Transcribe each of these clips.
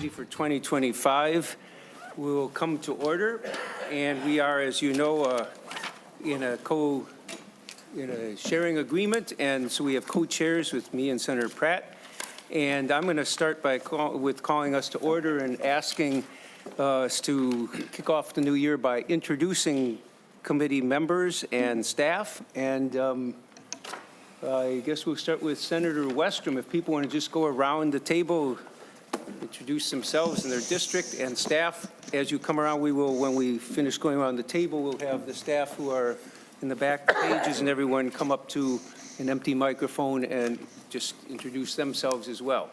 Committee for 2025 will come to order, and we are, as you know, in a sharing agreement, and so we have co-chairs with me and Senator Pratt. And I'm going to start by calling us to order and asking us to kick off the new year by introducing committee members and staff. And I guess we'll start with Senator Westrom. If people want to just go around the table, introduce themselves and their district, and staff. As you come around, we will, when we finish going around the table, we'll have the staff who are in the back pages and everyone come up to an empty microphone and just introduce themselves as well.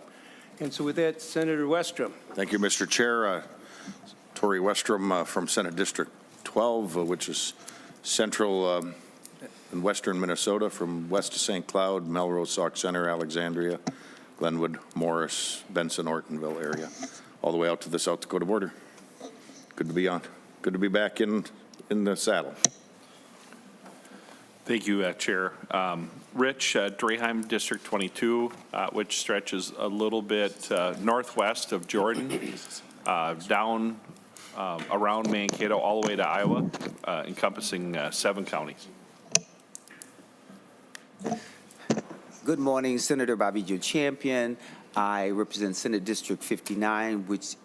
And so with that, Senator Westrom. Thank you, Mr. Chair. Tori Westrom from Senate District 12, which is central in western Minnesota, from west to St. Cloud, Melrose, Sauk Center, Alexandria, Glenwood, Morris, Benson, Ortonville area, all the way out to the South Dakota border. Good to be on. Good to be back in the saddle. Thank you, Chair. Rich, Draheim, District 22, which stretches a little bit northwest of Jordan, down around Mankato, all the way to Iowa, encompassing 7 counties. Good morning, Senator Bobby Joe Champion. I represent Senate District 59, which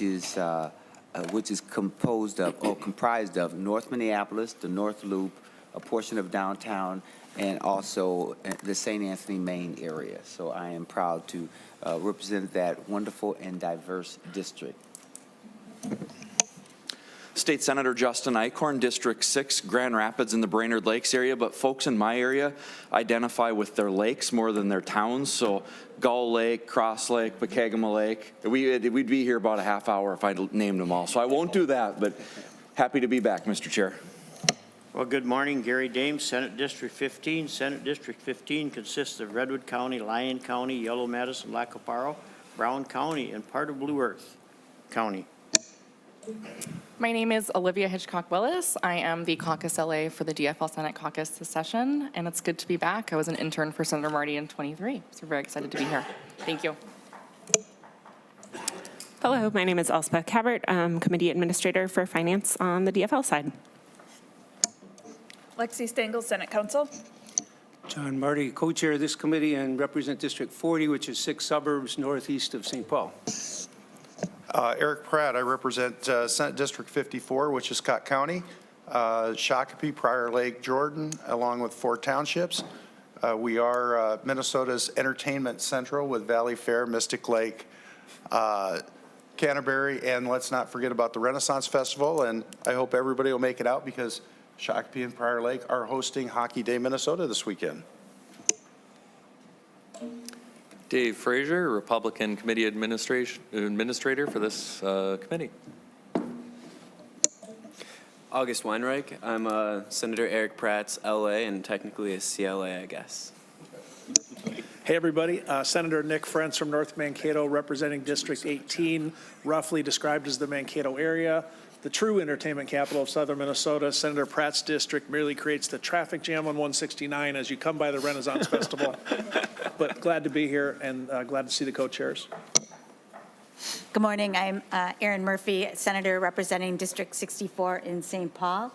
is composed of or comprised of North Minneapolis, the North Loop, a portion of downtown, and also the St. Anthony, Maine area. So I am proud to represent that wonderful and diverse district. State Senator Justin Eichhorn, District 6, Grand Rapids in the Brainerd Lakes area, but folks in my area identify with their lakes more than their towns. So Gull Lake, Cross Lake, Pekegama Lake. We'd be here about a half hour if I named them all. So I won't do that, but happy to be back, Mr. Chair. Well, good morning. Gary Dames, Senate District 15. Senate District 15 consists of Redwood County, Lyon County, Yellow Medicine, Lacoparo, Brown County, and part of Blue Earth County. My name is Olivia Hitchcock-Willis. I am the caucus LA for the DFL Senate caucus this session, and it's good to be back. I was an intern for Senator Marty in 23, so we're very excited to be here. Thank you. Hello, my name is Elspeth Cabert. I'm Committee Administrator for Finance on the DFL side. Lexi Stengel, Senate Counsel. John Marty, co-chair of this committee and represent District 40, which is 6 suburbs northeast of St. Paul. Eric Pratt, I represent Senate District 54, which is Scott County, Shakopee, Prior Lake, Jordan, along with 4 townships. We are Minnesota's entertainment central with Valley Fair, Mystic Lake, Canterbury, and let's not forget about the Renaissance Festival. And I hope everybody will make it out because Shakopee and Prior Lake are hosting Hockey Day Minnesota this weekend. Dave Frazier, Republican Committee Administrator for this committee. August Weinreich. I'm Senator Eric Pratt's LA and technically a CLA, I guess. Hey, everybody. Senator Nick Frentz from North Mankato, representing District 18, roughly described as the Mankato area. The true entertainment capital of southern Minnesota. Senator Pratt's district merely creates the traffic jam on 169 as you come by the Renaissance Festival. But glad to be here and glad to see the co-chairs. Good morning. I'm Erin Murphy, Senator representing District 64 in St. Paul.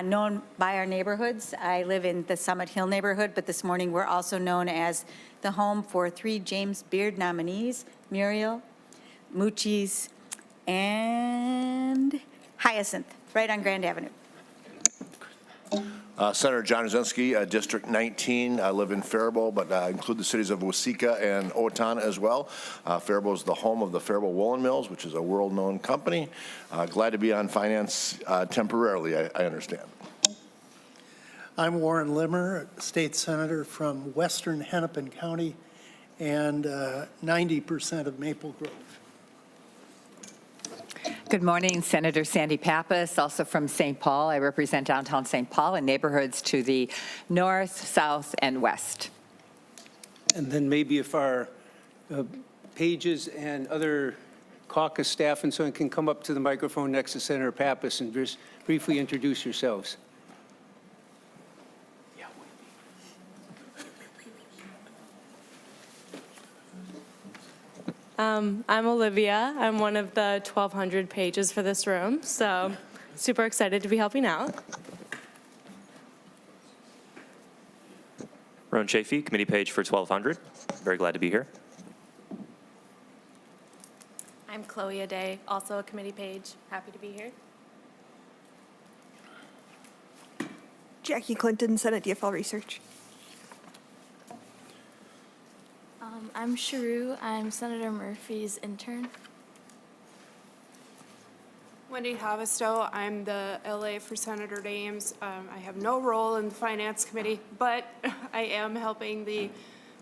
Known by our neighborhoods, I live in the Summit Hill neighborhood, but this morning we're also known as the home for 3 James Beard nominees, Muriel, Moochies, and Hyacinth, right on Grand Avenue. Senator John Jasinski, District 19. I live in Faribault, but include the cities of Waseca and Owatonna as well. Faribault is the home of the Faribault Woolen Mills, which is a world-known company. Glad to be on finance temporarily, I understand. I'm Warren Limmer, State Senator from Western Hennepin County and 90% of Maple Grove. Good morning, Senator Sandy Pappas, also from St. Paul. I represent downtown St. Paul and neighborhoods to the north, south, and west. And then maybe if our pages and other caucus staff and so on can come up to the microphone next to Senator Pappas and just briefly introduce yourselves. I'm Olivia. I'm one of the 1,200 pages for this room, so super excited to be helping out. Roan Chafee, committee page for 1,200. Very glad to be here. I'm Chloe Aday, also a committee page. Happy to be here. Jackie Clinton, Senate DFL Research. I'm Sharu. I'm Senator Murphy's intern. Wendy Havistow. I'm the LA for Senator Dames. I have no role in the Finance Committee, but I am helping the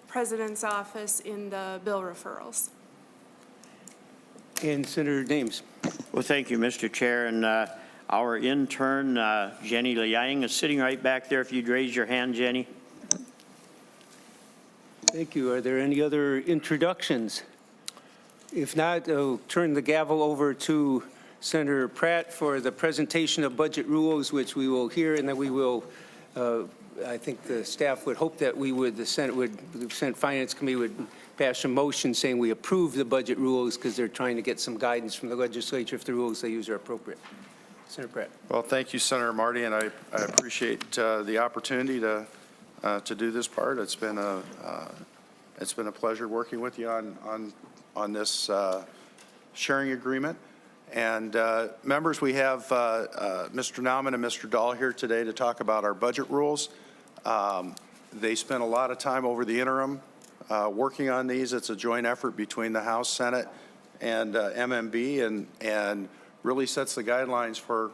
President's office in the bill referrals. And Senator Dames. Well, thank you, Mr. Chair. And our intern, Jenny Liang, is sitting right back there. If you'd raise your hand, Jenny. Thank you. Are there any other introductions? If not, I'll turn the gavel over to Senator Pratt for the presentation of budget rules, which we will hear, and then we will, I think the staff would hope that the Senate Finance Committee would pass a motion saying we approve the budget rules because they're trying to get some guidance from the legislature if the rules they use are appropriate. Senator Pratt. Well, thank you, Senator Marty, and I appreciate the opportunity to do this part. It's been a pleasure working with you on this sharing agreement. And members, we have Mr. Nauman and Mr. Dahl here today to talk about our budget rules. They spent a lot of time over the interim working on these. It's a joint effort between the House, Senate, and MMB, and really sets the guidelines for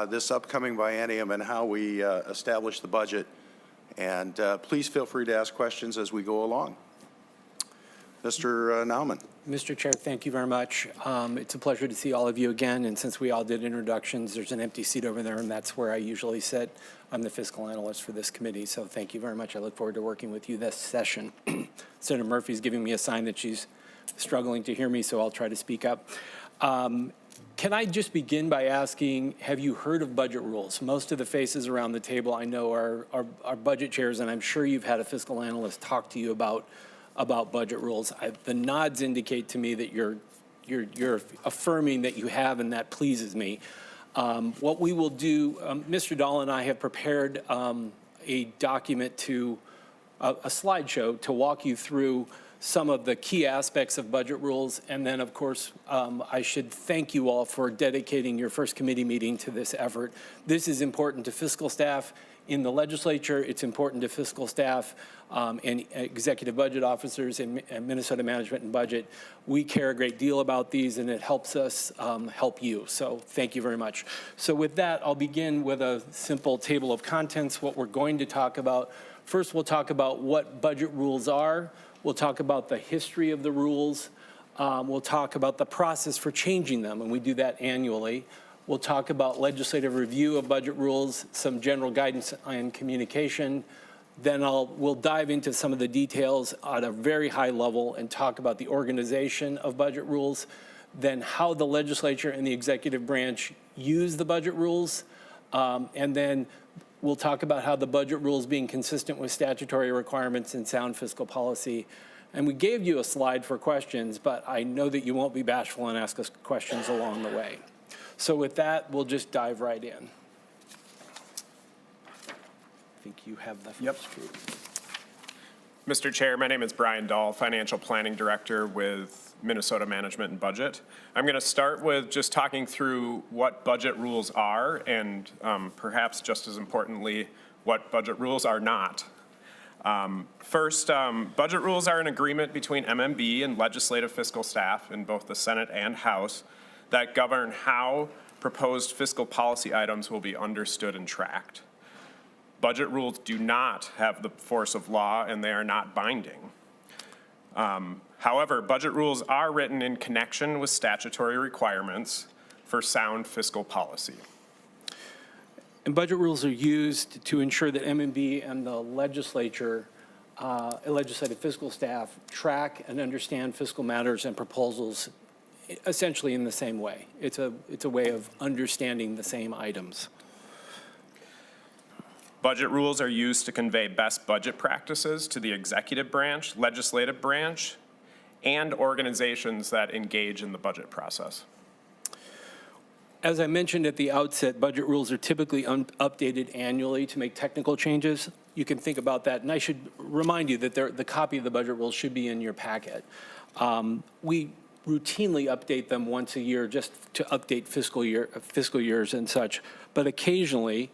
this upcoming biennium and how we establish the budget. And please feel free to ask questions as we go along. Mr. Nauman. Mr. Chair, thank you very much. It's a pleasure to see all of you again. And since we all did introductions, there's an empty seat over there, and that's where I usually sit. I'm the fiscal analyst for this committee, so thank you very much. I look forward to working with you this session. Senator Murphy's giving me a sign that she's struggling to hear me, so I'll try to speak up. Can I just begin by asking, have you heard of budget rules? Most of the faces around the table I know are budget chairs, and I'm sure you've had a fiscal analyst talk to you about budget rules. The nods indicate to me that you're affirming that you have, and that pleases me. What we will do, Mr. Dahl and I have prepared a document a slideshow to walk you through some of the key aspects of budget rules. And then, of course, I should thank you all for dedicating your first committee meeting to this effort. This is important to fiscal staff in the legislature. It's important to fiscal staff and executive budget officers in Minnesota Management and Budget. We care a great deal about these, and it helps us help you. So thank you very much. So with that, I'll begin with a simple table of contents, what we're going to talk about. First, we'll talk about what budget rules are. We'll talk about the history of the rules. We'll talk about the process for changing them, and we do that annually. We'll talk about legislative review of budget rules, some general guidance on communication. Then we'll dive into some of the details at a very high level and talk about the organization of budget rules, then how the legislature and the executive branch use the budget rules, and then we'll talk about how the budget rules being consistent with statutory requirements and sound fiscal policy. And we gave you a slide for questions, but I know that you won't be bashful and ask us questions along the way. So with that, we'll just dive right in. I think you have the first group. Mr. Chair, my name is Brian Dahl, Financial Planning Director with Minnesota Management and Budget. I'm going to start with just talking through what budget rules are and perhaps just as importantly, what budget rules are not. First, budget rules are an agreement between MMB and legislative fiscal staff in both the Senate and House that govern how proposed fiscal policy items will be understood and tracked. Budget rules do not have the force of law, and they are not binding. However, budget rules are written in connection with statutory requirements for sound fiscal policy. And budget rules are used to ensure that MMB and the legislature, legislative fiscal staff, track and understand fiscal matters and proposals essentially in the same way. It's a way of understanding the same items. Budget rules are used to convey best budget practices to the executive branch, legislative branch, and organizations that engage in the budget process. As I mentioned at the outset, budget rules are typically updated annually to make technical changes. You can think about that, and I should remind you that the copy of the budget rules should be in your packet. We routinely update them once a year just to update fiscal years and such, but occasionally,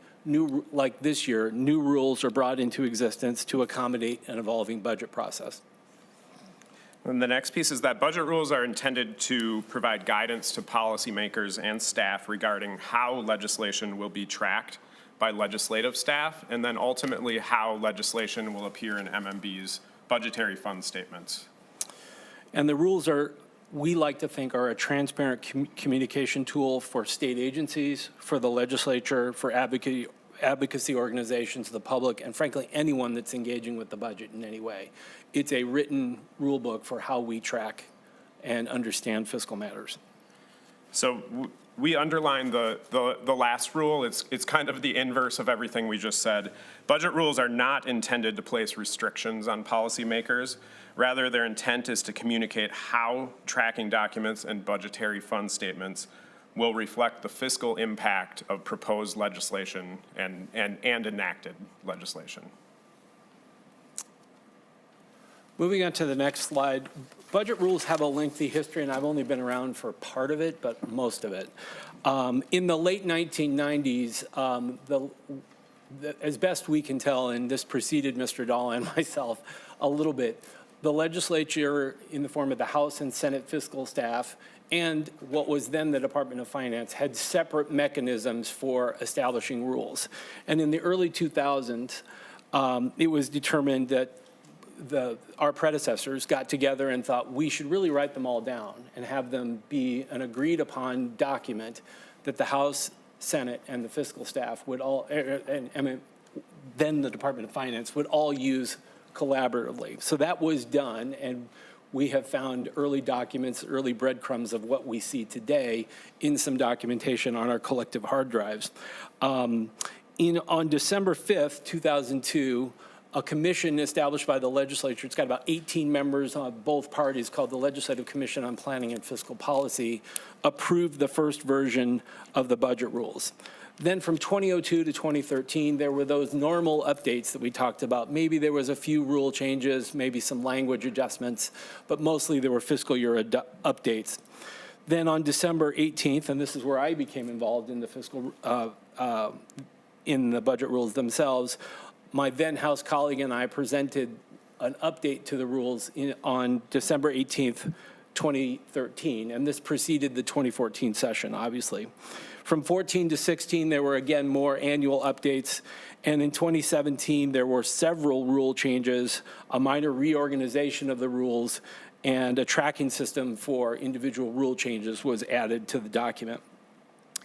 like this year, new rules are brought into existence to accommodate an evolving budget process. And the next piece is that budget rules are intended to provide guidance to policymakers and staff regarding how legislation will be tracked by legislative staff, and then ultimately how legislation will appear in MMB's budgetary fund statements. And the rules are, we like to think, are a transparent communication tool for state agencies, for the legislature, for advocacy organizations, the public, and frankly, anyone that's engaging with the budget in any way. It's a written rule book for how we track and understand fiscal matters. So we underlined the last rule. It's kind of the inverse of everything we just said. Budget rules are not intended to place restrictions on policymakers. Rather, their intent is to communicate how tracking documents and budgetary fund statements will reflect the fiscal impact of proposed legislation and enacted legislation. Moving on to the next slide, budget rules have a lengthy history, and I've only been around for part of it, but most of it. In the late 1990s, as best we can tell, and this preceded Mr. Dahl and myself a little bit, the legislature, in the form of the House and Senate fiscal staff, and what was then the Department of Finance, had separate mechanisms for establishing rules. And in the early 2000s, it was determined that our predecessors got together and thought we should really write them all down and have them be an agreed upon document that the House, Senate, and the fiscal staff would all, and then the Department of Finance would all use collaboratively. So that was done, and we have found early documents, early breadcrumbs of what we see today in some documentation on our collective hard drives. On December 5th, 2002, a commission established by the legislature, it's got about 18 members on both parties, called the Legislative Commission on Planning and Fiscal Policy, approved the first version of the budget rules. Then from 2002 to 2013, there were those normal updates that we talked about. Maybe there was a few rule changes, maybe some language adjustments, but mostly there were fiscal year updates. Then on December 18th, and this is where I became involved in the fiscal, in the budget rules themselves, my then House colleague and I presented an update to the rules on December 18th, 2013, and this preceded the 2014 session, obviously. From 14 to 16, there were again more annual updates, and in 2017, there were several rule changes, a minor reorganization of the rules, and a tracking system for individual rule changes was added to the document.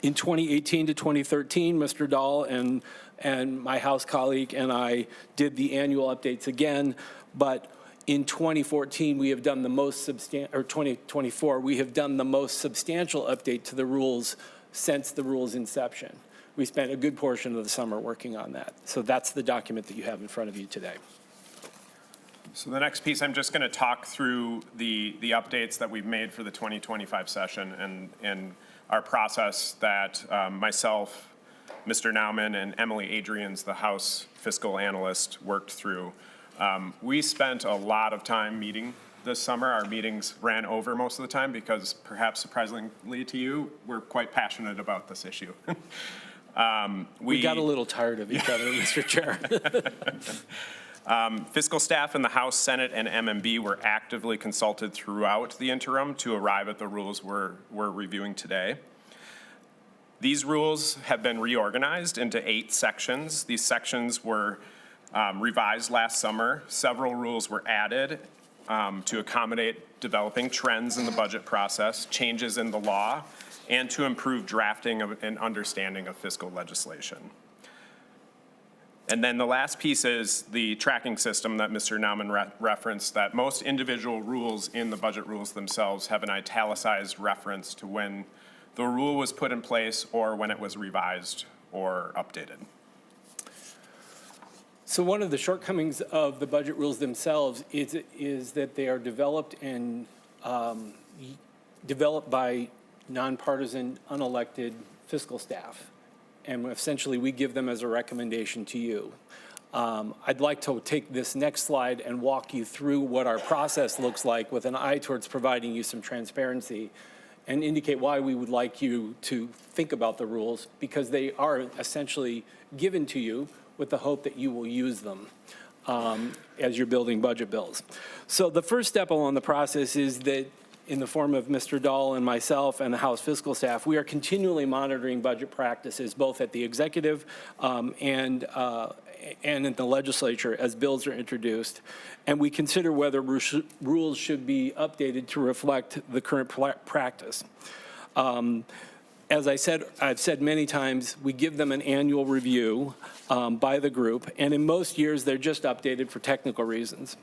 In 2018 to 2013, Mr. Dahl and my House colleague and I did the annual updates again, but in 2014, we have done the most or 2024, we have done the most substantial update to the rules since the rules' inception. We spent a good portion of the summer working on that. So that's the document that you have in front of you today. So the next piece, I'm just going to talk through the updates that we've made for the 2025 session and our process that myself, Mr. Nauman, and Emily Adrians, the House fiscal analyst, worked through. We spent a lot of time meeting this summer. Our meetings ran over most of the time because, perhaps surprisingly to you, we're quite passionate about this issue. We got a little tired of each other, Mr. Chair. Fiscal staff in the House, Senate, and MMB were actively consulted throughout the interim to arrive at the rules we're reviewing today. These rules have been reorganized into 8 sections. These sections were revised last summer. Several rules were added to accommodate developing trends in the budget process, changes in the law, and to improve drafting and understanding of fiscal legislation. And then the last piece is the tracking system that Mr. Nauman referenced, that most individual rules in the budget rules themselves have an italicized reference to when the rule was put in place or when it was revised or updated. So one of the shortcomings of the budget rules themselves is that they are developed and developed by nonpartisan, unelected fiscal staff. And essentially, we give them as a recommendation to you. I'd like to take this next slide and walk you through what our process looks like with an eye towards providing you some transparency and indicate why we would like you to think about the rules, because they are essentially given to you with the hope that you will use them as you're building budget bills. So the first step along the process is that in the form of Mr. Dahl and myself and the House fiscal staff, we are continually monitoring budget practices, both at the executive and in the legislature as bills are introduced. And we consider whether rules should be updated to reflect the current practice. As I've said many times, we give them an annual review by the group, and in most years, they're just updated for technical reasons.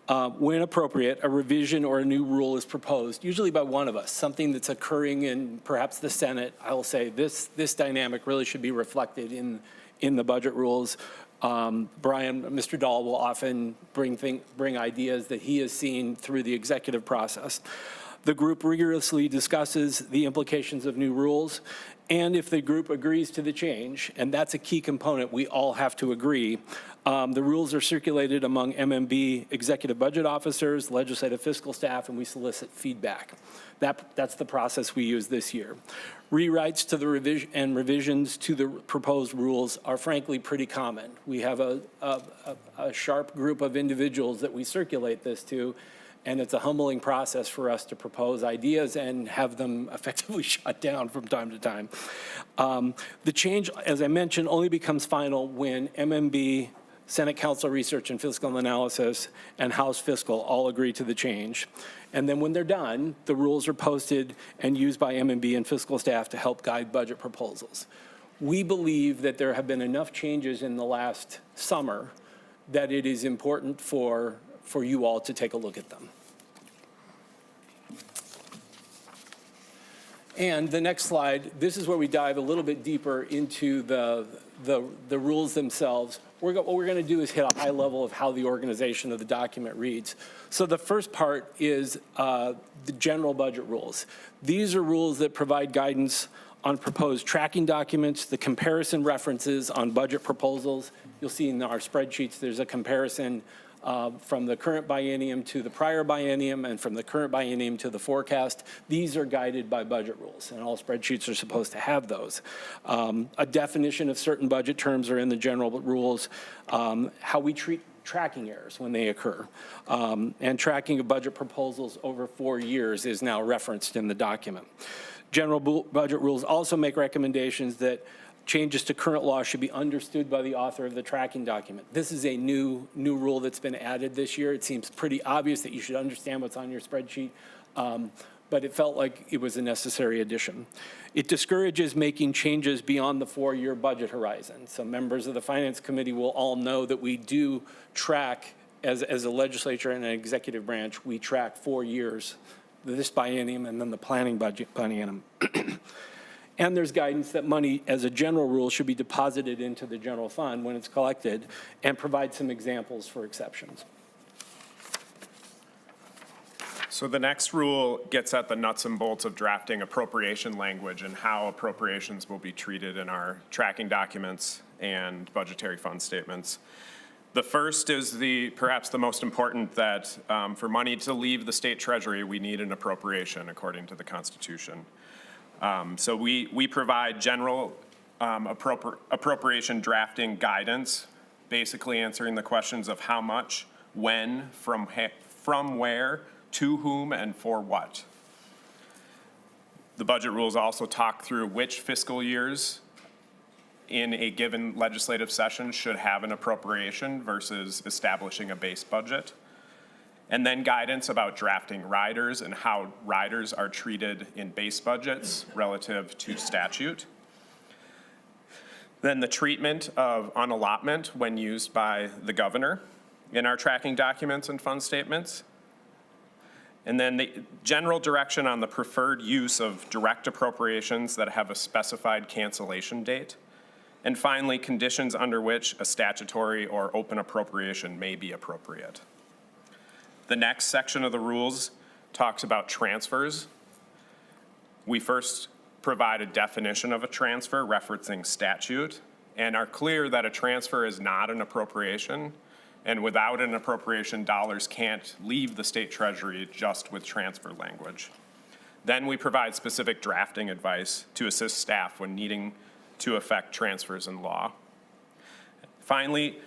When appropriate, a revision or a new rule is proposed, usually by one of us, something that's occurring in perhaps the Senate. I will say this dynamic really should be reflected in the budget rules. Mr. Dahl will often bring ideas that he has seen through the executive process. The group rigorously discusses the implications of new rules, and if the group agrees to the change, and that's a key component, we all have to agree, the rules are circulated among MMB executive budget officers, legislative fiscal staff, and we solicit feedback. That's the process we use this year. Rewrites to the revisions to the proposed rules are frankly pretty common. We have a sharp group of individuals that we circulate this to, and it's a humbling process for us to propose ideas and have them effectively shut down from time to time. The change, as I mentioned, only becomes final when MMB, Senate Council Research and Fiscal Analysis, and House Fiscal all agree to the change. And then when they're done, the rules are posted and used by MMB and fiscal staff to help guide budget proposals. We believe that there have been enough changes in the last summer that it is important for you all to take a look at them. And the next slide, this is where we dive a little bit deeper into the rules themselves. What we're going to do is hit a high level of how the organization of the document reads. So the first part is the general budget rules. These are rules that provide guidance on proposed tracking documents, the comparison references on budget proposals. You'll see in our spreadsheets there's a comparison from the current biennium to the prior biennium and from the current biennium to the forecast. These are guided by budget rules, and all spreadsheets are supposed to have those. A definition of certain budget terms are in the general rules, how we treat tracking errors when they occur. And tracking of budget proposals over 4 years is now referenced in the document. General budget rules also make recommendations that changes to current law should be understood by the author of the tracking document. This is a new rule that's been added this year. It seems pretty obvious that you should understand what's on your spreadsheet, but it felt like it was a necessary addition. It discourages making changes beyond the 4-year budget horizon. So members of the Finance Committee will all know that we do track, as a legislature and an executive branch, we track 4 years, this biennium and then the planning budget biennium. And there's guidance that money, as a general rule, should be deposited into the general fund when it's collected, and provide some examples for exceptions. So the next rule gets at the nuts and bolts of drafting appropriation language and how appropriations will be treated in our tracking documents and budgetary fund statements. The first is perhaps the most important, that for money to leave the state treasury, we need an appropriation according to the Constitution. So we provide general appropriation drafting guidance, basically answering the questions of how much, when, from where, to whom, and for what. The budget rules also talk through which fiscal years in a given legislative session should have an appropriation versus establishing a base budget. And then guidance about drafting riders and how riders are treated in base budgets relative to statute. Then the treatment of unallotment when used by the governor in our tracking documents and fund statements. And then the general direction on the preferred use of direct appropriations that have a specified cancellation date. And finally, conditions under which a statutory or open appropriation may be appropriate. The next section of the rules talks about transfers. We first provide a definition of a transfer referencing statute and are clear that a transfer is not an appropriation, and without an appropriation, dollars can't leave the state treasury just with transfer language. Then we provide specific drafting advice to assist staff when needing to effect transfers in law. Finally,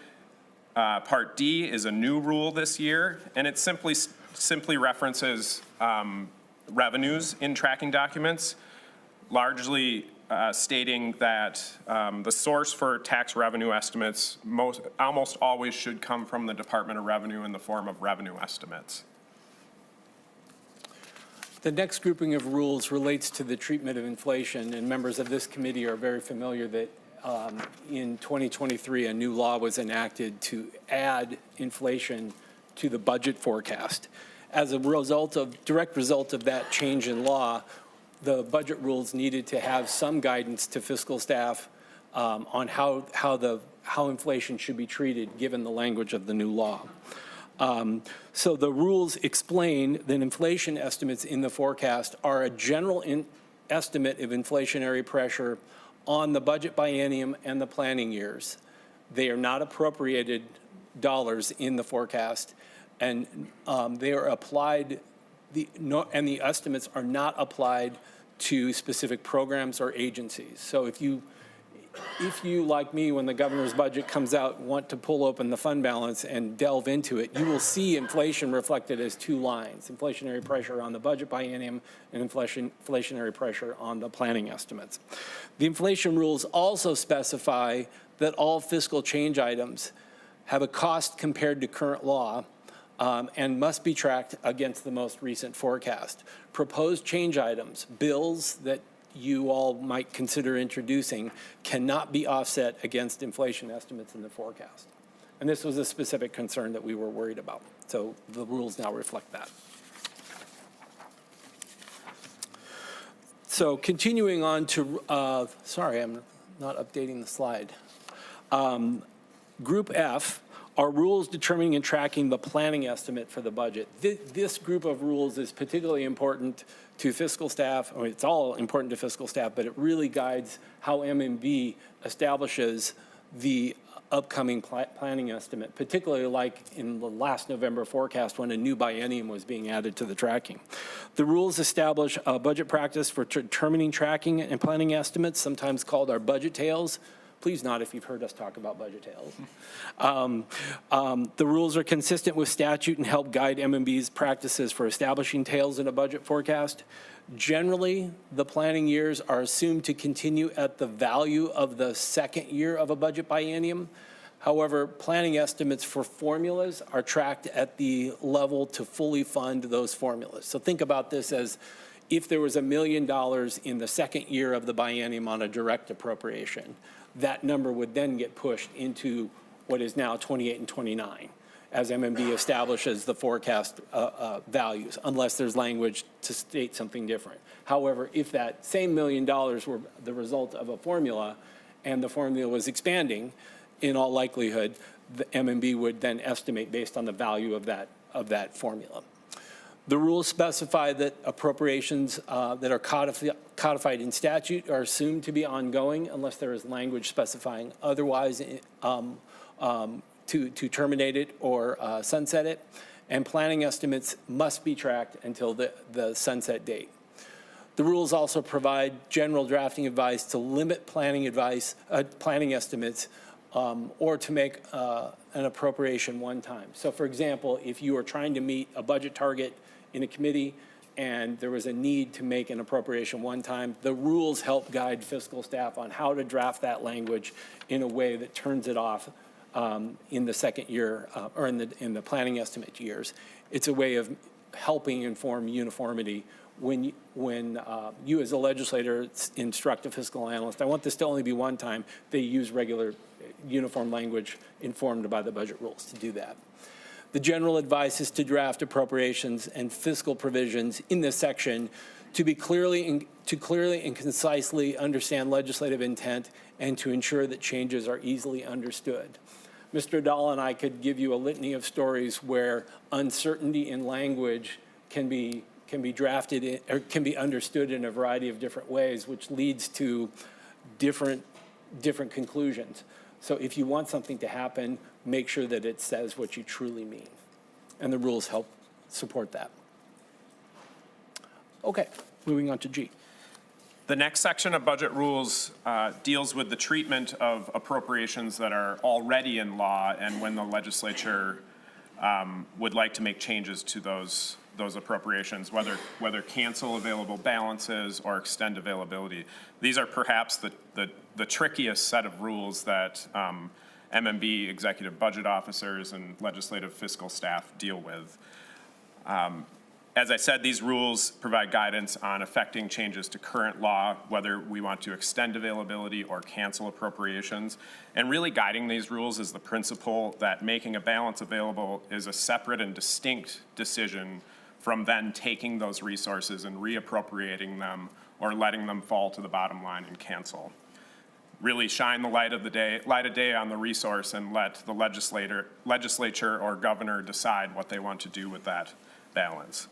Part D is a new rule this year, and it simply references revenues in tracking documents, largely stating that the source for tax revenue estimates almost always should come from the Department of Revenue in the form of revenue estimates. The next grouping of rules relates to the treatment of inflation, and members of this committee are very familiar that in 2023, a new law was enacted to add inflation to the budget forecast. As a direct result of that change in law, the budget rules needed to have some guidance to fiscal staff on how inflation should be treated given the language of the new law. So the rules explain that inflation estimates in the forecast are a general estimate of inflationary pressure on the budget biennium and the planning years. They are not appropriated dollars in the forecast, and they are applied, and the estimates are not applied to specific programs or agencies. So if you, like me, when the governor's budget comes out, want to pull open the fund balance and delve into it, you will see inflation reflected as two lines: inflationary pressure on the budget biennium and inflationary pressure on the planning estimates. The inflation rules also specify that all fiscal change items have a cost compared to current law and must be tracked against the most recent forecast. Proposed change items, bills that you all might consider introducing, cannot be offset against inflation estimates in the forecast. And this was a specific concern that we were worried about. So the rules now reflect that. So continuing on to, sorry, I'm not updating the slide. Group F are rules determining and tracking the planning estimate for the budget. This group of rules is particularly important to fiscal staff. I mean, it's all important to fiscal staff, but it really guides how MMB establishes the upcoming planning estimate, particularly like in the last November forecast when a new biennium was being added to the tracking. The rules establish a budget practice for determining tracking and planning estimates, sometimes called our budget tails. Please nod if you've heard us talk about budget tails. The rules are consistent with statute and help guide MMB's practices for establishing tails in a budget forecast. Generally, the planning years are assumed to continue at the value of the second year of a budget biennium. However, planning estimates for formulas are tracked at the level to fully fund those formulas. So think about this as if there was $1 million in the second year of the biennium on a direct appropriation, that number would then get pushed into what is now 28 and 29 as MMB establishes the forecast values, unless there's language to state something different. However, if that same $1 million were the result of a formula and the formula was expanding, in all likelihood, the MMB would then estimate based on the value of that formula. The rules specify that appropriations that are codified in statute are assumed to be ongoing unless there is language specifying otherwise to terminate it or sunset it, and planning estimates must be tracked until the sunset date. The rules also provide general drafting advice to limit planning estimates or to make an appropriation one time. So for example, if you are trying to meet a budget target in a committee and there was a need to make an appropriation one time, the rules help guide fiscal staff on how to draft that language in a way that turns it off in the second year or in the planning estimate years. It's a way of helping inform uniformity when you as a legislator instruct a fiscal analyst, I want this to only be one time, they use regular uniform language informed by the budget rules to do that. The general advice is to draft appropriations and fiscal provisions in this section to clearly and concisely understand legislative intent and to ensure that changes are easily understood. Mr. Dahl and I could give you a litany of stories where uncertainty in language can be drafted in, or can be understood in a variety of different ways, which leads to different conclusions. So if you want something to happen, make sure that it says what you truly mean. And the rules help support that. Okay, moving on to G. The next section of budget rules deals with the treatment of appropriations that are already in law and when the legislature would like to make changes to those appropriations, whether cancel available balances or extend availability. These are perhaps the trickiest set of rules that MMB executive budget officers and legislative fiscal staff deal with. As I said, these rules provide guidance on affecting changes to current law, whether we want to extend availability or cancel appropriations. And really guiding these rules is the principle that making a balance available is a separate and distinct decision from then taking those resources and reappropriating them or letting them fall to the bottom line and cancel. Really shine the light of day on the resource and let the legislature or governor decide what they want to do with that balance.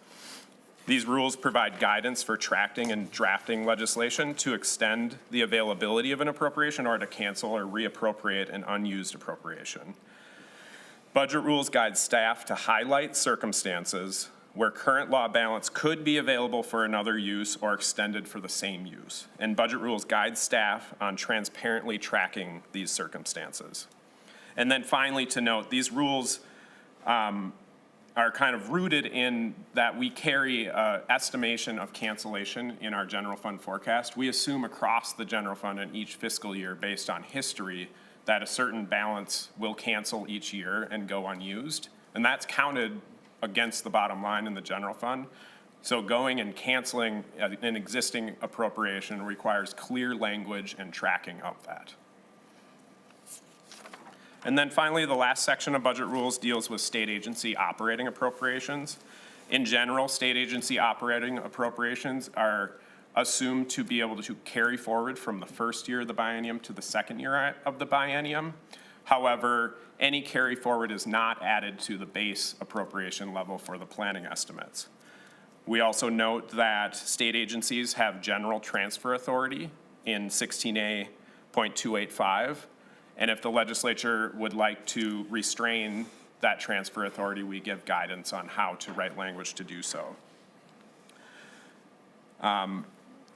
These rules provide guidance for tracking and drafting legislation to extend the availability of an appropriation or to cancel or reappropriate an unused appropriation. Budget rules guide staff to highlight circumstances where current law balance could be available for another use or extended for the same use. And budget rules guide staff on transparently tracking these circumstances. And then finally to note, these rules are kind of rooted in that we carry an estimation of cancellation in our general fund forecast. We assume across the general fund in each fiscal year based on history that a certain balance will cancel each year and go unused. And that's counted against the bottom line in the general fund. So going and canceling an existing appropriation requires clear language and tracking of that. And then finally, the last section of budget rules deals with state agency operating appropriations. In general, state agency operating appropriations are assumed to be able to carry forward from the first year of the biennium to the second year of the biennium. However, any carry forward is not added to the base appropriation level for the planning estimates. We also note that state agencies have general transfer authority in 16A.285. And if the legislature would like to restrain that transfer authority, we give guidance on how to write language to do so.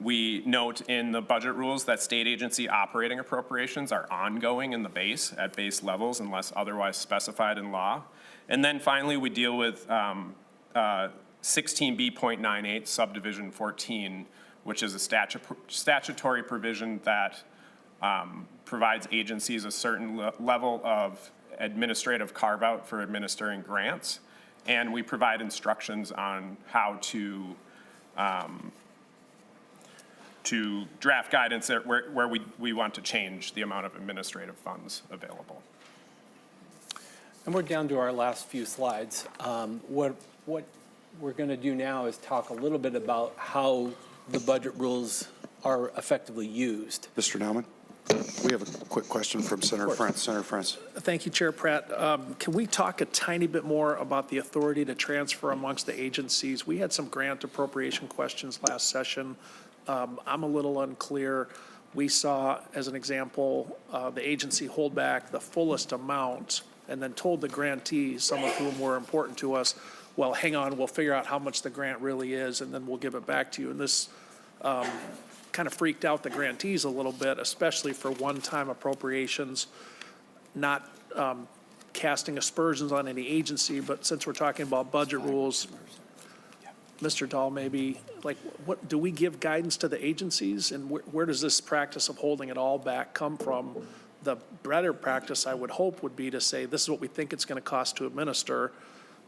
We note in the budget rules that state agency operating appropriations are ongoing in the base at base levels unless otherwise specified in law. And then finally, we deal with 16B.98 subdivision 14, which is a statutory provision that provides agencies a certain level of administrative carve-out for administering grants, and we provide instructions on how to draft guidance where we want to change the amount of administrative funds available. And we're down to our last few slides. What we're going to do now is talk a little bit about how the budget rules are effectively used. Mr. Nauman? We have a quick question from Senator Frantz. Senator Frantz. Thank you, Chair Pratt. Can we talk a tiny bit more about the authority to transfer amongst the agencies? We had some grant appropriation questions last session. I'm a little unclear. We saw, as an example, the agency hold back the fullest amount and then told the grantees, some of whom were important to us, well, hang on, we'll figure out how much the grant really is and then we'll give it back to you. And this kind of freaked out the grantees a little bit, especially for one-time appropriations, not casting aspersions on any agency, but since we're talking about budget rules, Mr. Dahl, maybe, like, what do we give guidance to the agencies, and where does this practice of holding it all back come from? The better practice, I would hope, would be to say, this is what we think it's going to cost to administer,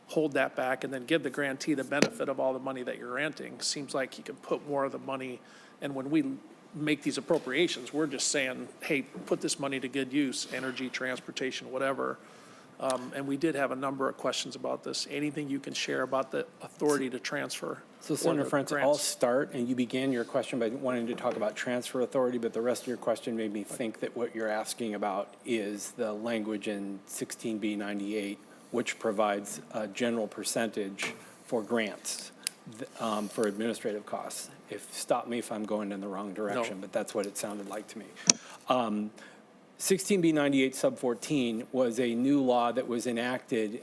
hold that back, and then give the grantee the benefit of all the money that you're granting. Seems like you can put more of the money, and when we make these appropriations, we're just saying, hey, put this money to good use, energy, transportation, whatever. And we did have a number of questions about this. Anything you can share about the authority to transfer? So Senator Frentz, I'll start, and you began your question by wanting to talk about transfer authority, but the rest of your question made me think that what you're asking about is the language in 16B98, which provides a general percentage for grants for administrative costs. Stop me if I'm going in the wrong direction, but that's what it sounded like to me. 16B98 sub 14 was a new law that was enacted.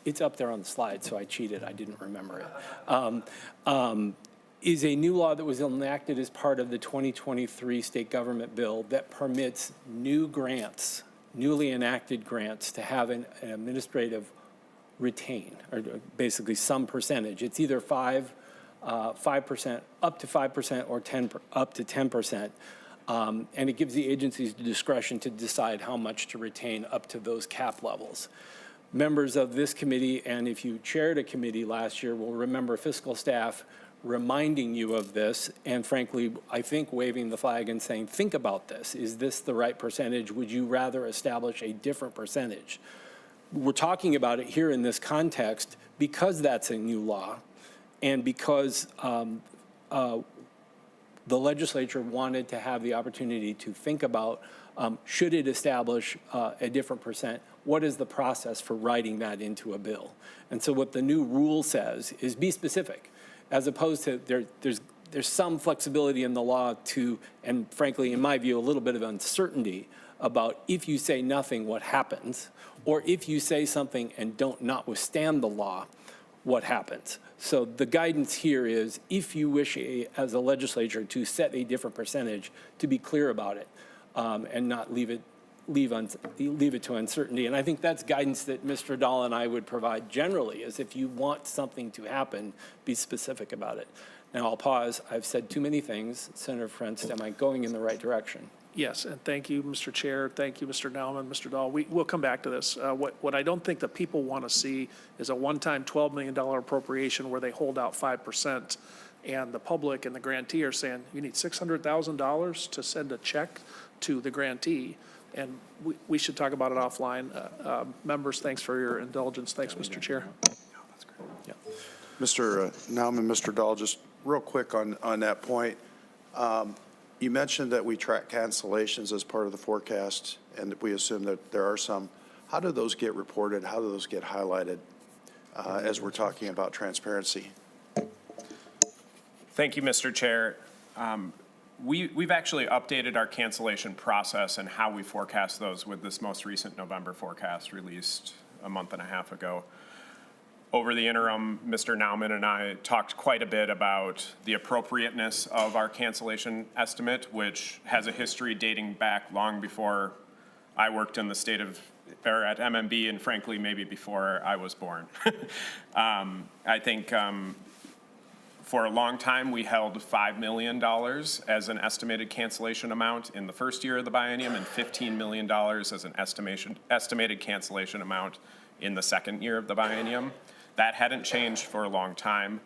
It's up there on the slide, so I cheated. I didn't remember it. Is a new law that was enacted as part of the 2023 state government bill that permits new grants, newly enacted grants, to have an administrative retain, or basically some percentage. It's either 5%, up to 5%, or up to 10%. And it gives the agencies the discretion to decide how much to retain up to those cap levels. Members of this committee, and if you chaired a committee last year, will remember fiscal staff reminding you of this, and frankly, I think waving the flag and saying, think about this. Is this the right percentage? Would you rather establish a different percentage? We're talking about it here in this context because that's a new law, and because the legislature wanted to have the opportunity to think about, should it establish a different percent? What is the process for writing that into a bill? And so what the new rule says is be specific, as opposed to there's some flexibility in the law to, and frankly, in my view, a little bit of uncertainty about if you say nothing, what happens, or if you say something and don't notwithstand the law, what happens. So the guidance here is, if you wish as a legislature to set a different percentage, to be clear about it and not leave it to uncertainty. And I think that's guidance that Mr. Dahl and I would provide generally, is if you want something to happen, be specific about it. Now I'll pause. I've said too many things. Senator Frentz, am I going in the right direction? Yes, and thank you, Mr. Chair. Thank you, Mr. Nauman, Mr. Dahl. We'll come back to this. What I don't think that people want to see is a one-time $12 million appropriation where they hold out 5%, and the public and the grantee are saying, you need $600,000 to send a check to the grantee. And we should talk about it offline. Members, thanks for your indulgence. Thanks, Mr. Chair. Mr. Nauman, Mr. Dahl, just real quick on that point. You mentioned that we track cancellations as part of the forecast, and that we assume that there are some. How do those get reported? How do those get highlighted as we're talking about transparency? Thank you, Mr. Chair. We've actually updated our cancellation process and how we forecast those with this most recent November forecast released a month and a half ago. Over the interim, Mr. Nauman and I talked quite a bit about the appropriateness of our cancellation estimate, which has a history dating back long before I worked in the state of, or at MMB, and frankly, maybe before I was born. I think for a long time, we held $5 million as an estimated cancellation amount in the first year of the biennium, and $15 million as an estimated cancellation amount in the second year of the biennium. That hadn't changed for a long time.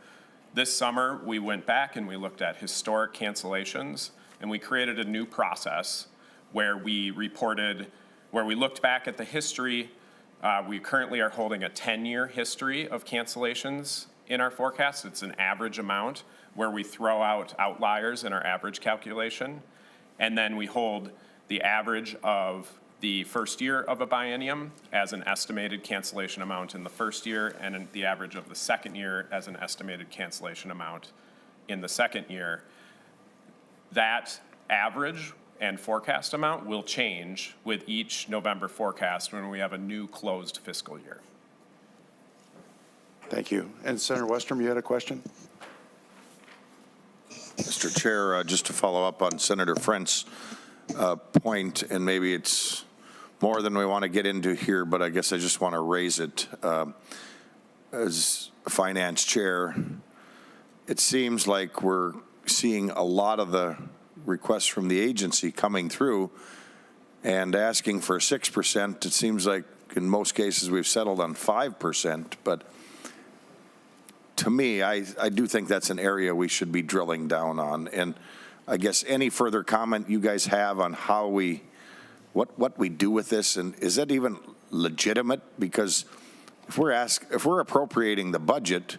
This summer, we went back and we looked at historic cancellations, and we created a new process where we looked back at the history. We currently are holding a 10-year history of cancellations in our forecast. It's an average amount where we throw out outliers in our average calculation, and then we hold the average of the first year of a biennium as an estimated cancellation amount in the first year, and the average of the second year as an estimated cancellation amount in the second year. That average and forecast amount will change with each November forecast when we have a new closed fiscal year. Thank you. And Senator Westrom, you had a question? Mr. Chair, just to follow up on Senator Frentz's point, and maybe it's more than we want to get into here, but I guess I just want to raise it. As a finance chair, it seems like we're seeing a lot of the requests from the agency coming through and asking for 6%. It seems like in most cases we've settled on 5%, but to me, I do think that's an area we should be drilling down on. And I guess any further comment you guys have on how we what we do with this, and is that even legitimate? Because if we're appropriating the budget,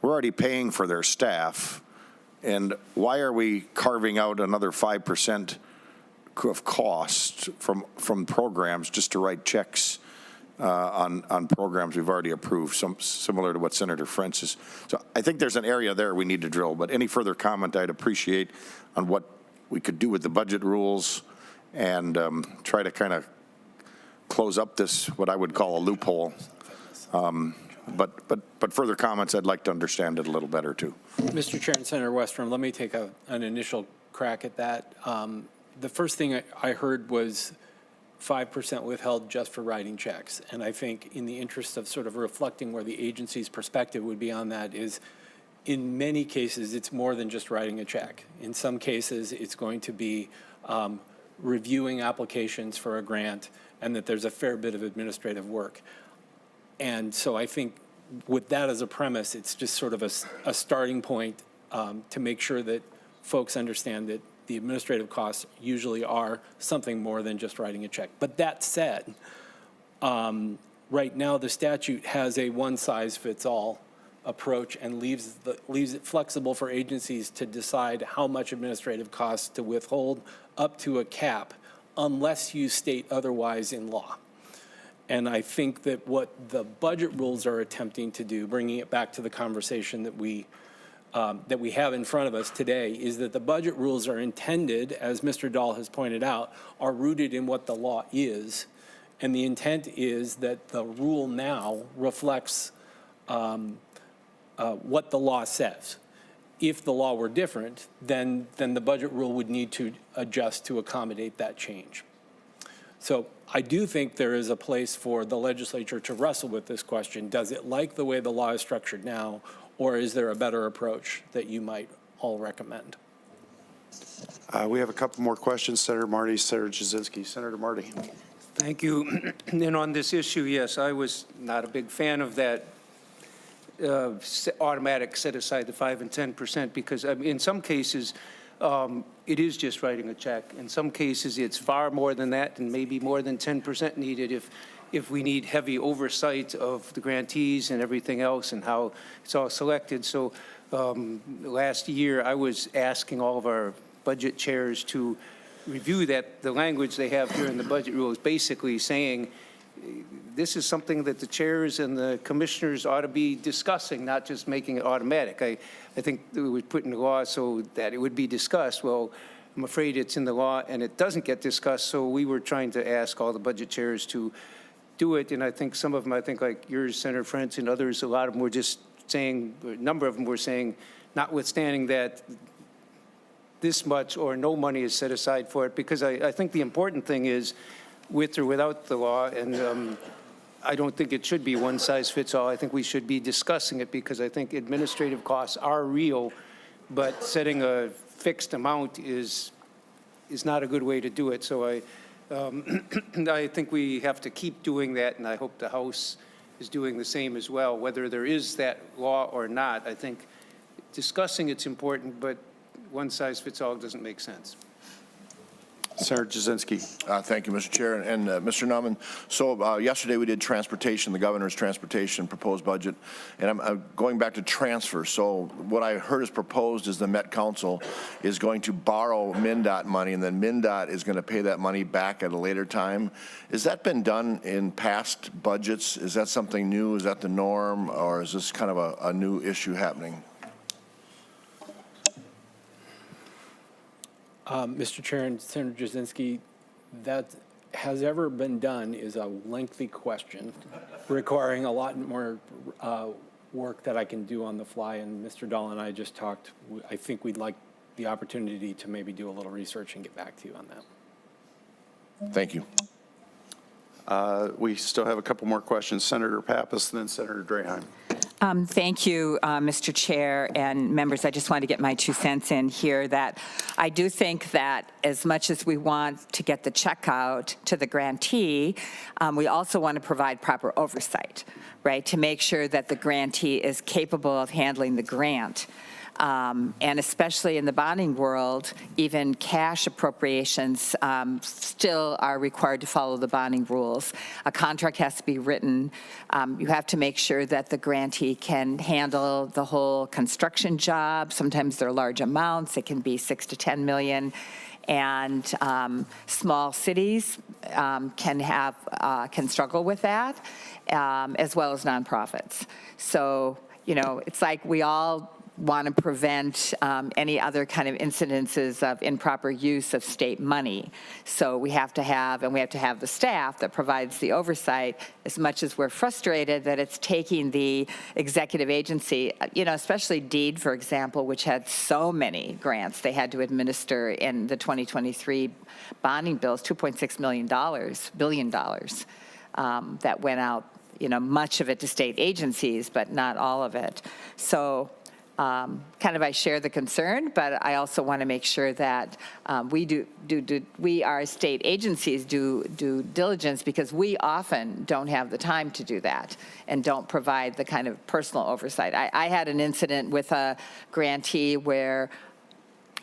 we're already paying for their staff, and why are we carving out another 5% of cost from programs just to write checks on programs we've already approved, similar to what Senator Frentz is. So I think there's an area there we need to drill, but any further comment I'd appreciate on what we could do with the budget rules and try to kind of close up this, what I would call a loophole. But further comments, I'd like to understand it a little better too. Mr. Chair and Senator Westrom, let me take an initial crack at that. The first thing I heard was 5% withheld just for writing checks. And I think in the interest of sort of reflecting where the agency's perspective would be on that is, in many cases, it's more than just writing a check. In some cases, it's going to be reviewing applications for a grant, and that there's a fair bit of administrative work. And so I think with that as a premise, it's just sort of a starting point to make sure that folks understand that the administrative costs usually are something more than just writing a check. But that said, right now the statute has a one-size-fits-all approach and leaves it flexible for agencies to decide how much administrative costs to withhold up to a cap, unless you state otherwise in law. And I think that what the budget rules are attempting to do, bringing it back to the conversation that we have in front of us today, is that the budget rules are intended, as Mr. Dahl has pointed out, are rooted in what the law is. And the intent is that the rule now reflects what the law says. If the law were different, then the budget rule would need to adjust to accommodate that change. So I do think there is a place for the legislature to wrestle with this question. Does it like the way the law is structured now, or is there a better approach that you might all recommend? We have a couple more questions. Senator Marty, Senator Jasinski. Senator Marty. Thank you. And on this issue, yes, I was not a big fan of that automatic set aside the 5 and 10%, because in some cases, it is just writing a check. In some cases, it's far more than that, and maybe more than 10% needed if we need heavy oversight of the grantees and everything else and how it's all selected. So last year, I was asking all of our budget chairs to review the language they have here in the budget rules, basically saying this is something that the chairs and the commissioners ought to be discussing, not just making it automatic. I think it was put in the law so that it would be discussed. Well, I'm afraid it's in the law and it doesn't get discussed, so we were trying to ask all the budget chairs to do it, and I think some of them, like yours, Senator Frentz, and others, a lot of them were just saying, a number of them were saying, notwithstanding that this much or no money is set aside for it, because I think the important thing is, with or without the law, and I don't think it should be one size fits all. I think we should be discussing it, because I think administrative costs are real, but setting a fixed amount is not a good way to do it. So I think we have to keep doing that, and I hope the House is doing the same as well. Whether there is that law or not, I think discussing it's important, but one size fits all doesn't make sense. Senator Jasinski. Thank you, Mr. Chair. And Mr. Nauman, so yesterday we did transportation, the governor's transportation proposed budget, and I'm going back to transfer. So what I heard is proposed is the Met Council is going to borrow MnDOT money, and then MnDOT is going to pay that money back at a later time. Has that been done in past budgets? Is that something new? Is that the norm, or is this kind of a new issue happening? Mr. Chair and Senator Jasinski, that has ever been done is a lengthy question requiring a lot more work that I can do on the fly. And Mr. Dahl and I just talked. I think we'd like the opportunity to maybe do a little research and get back to you on that. Thank you. We still have a couple more questions. Senator Pappas, and then Senator Draheim. Thank you, Mr. Chair and members. I just want to get my 2 cents in here that I do think that as much as we want to get the check out to the grantee, we also want to provide proper oversight, right, to make sure that the grantee is capable of handling the grant. And especially in the bonding world, even cash appropriations still are required to follow the bonding rules. A contract has to be written. You have to make sure that the grantee can handle the whole construction job. Sometimes they're large amounts. It can be 6 to 10 million. And small cities can struggle with that, as well as nonprofits. So, you know, it's like we all want to prevent any other kind of incidences of improper use of state money. So we have to have the staff that provides the oversight, as much as we're frustrated that it's taking the executive agency, you know, especially DEED, for example, which had so many grants they had to administer in the 2023 bonding bills, $2.6 billion that went out, you know, much of it to state agencies, but not all of it. So I share the concern, but I also want to make sure that we, our state agencies, do due diligence, because we often don't have the time to do that and don't provide the kind of personal oversight. I had an incident with a grantee where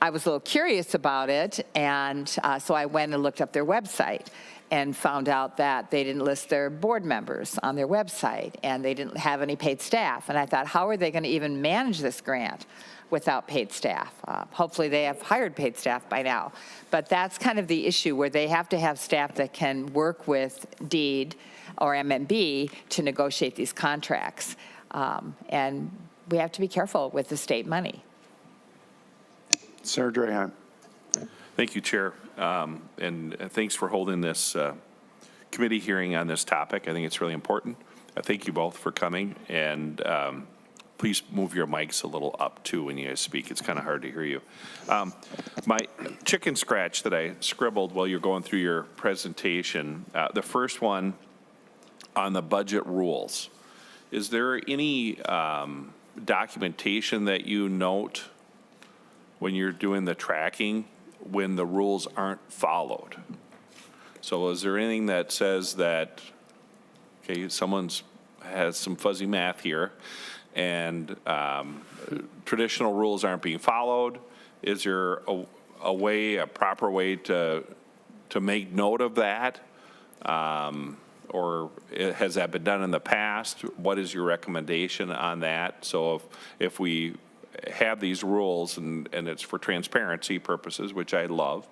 I was a little curious about it, and so I went and looked up their website and found out that they didn't list their board members on their website, and they didn't have any paid staff. And I thought, how are they going to even manage this grant without paid staff? Hopefully they have hired paid staff by now. But that's kind of the issue, where they have to have staff that can work with DEED or MMB to negotiate these contracts. And we have to be careful with the state money. Senator Draheim. Thank you, Chair. And thanks for holding this committee hearing on this topic. I think it's really important. Thank you both for coming. And please move your mics a little up, too, when you guys speak. It's kind of hard to hear you. My chicken scratch that I scribbled while you're going through your presentation, the first one on the budget rules. Is there any documentation that you note when you're doing the tracking when the rules aren't followed? So is there anything that says that, okay, someone's has some fuzzy math here, and traditional rules aren't being followed? Is there a proper way to make note of that? Or has that been done in the past? What is your recommendation on that? So if we have these rules, and it's for transparency purposes, which I love,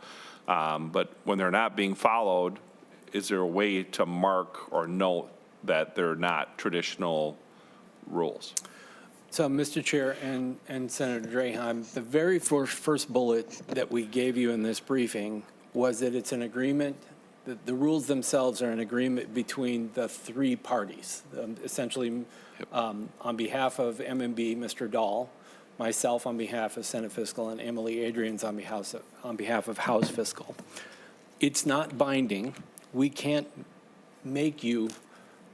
but when they're not being followed, is there a way to mark or note that they're not traditional rules? So, Mr. Chair and Senator Draheim, the very first bullet that we gave you in this briefing was that it's an agreement, that the rules themselves are an agreement between the three parties, essentially on behalf of MMB, Mr. Dahl, myself on behalf of Senate Fiscal, and Emily Adrians on behalf of House Fiscal. It's not binding. We can't make you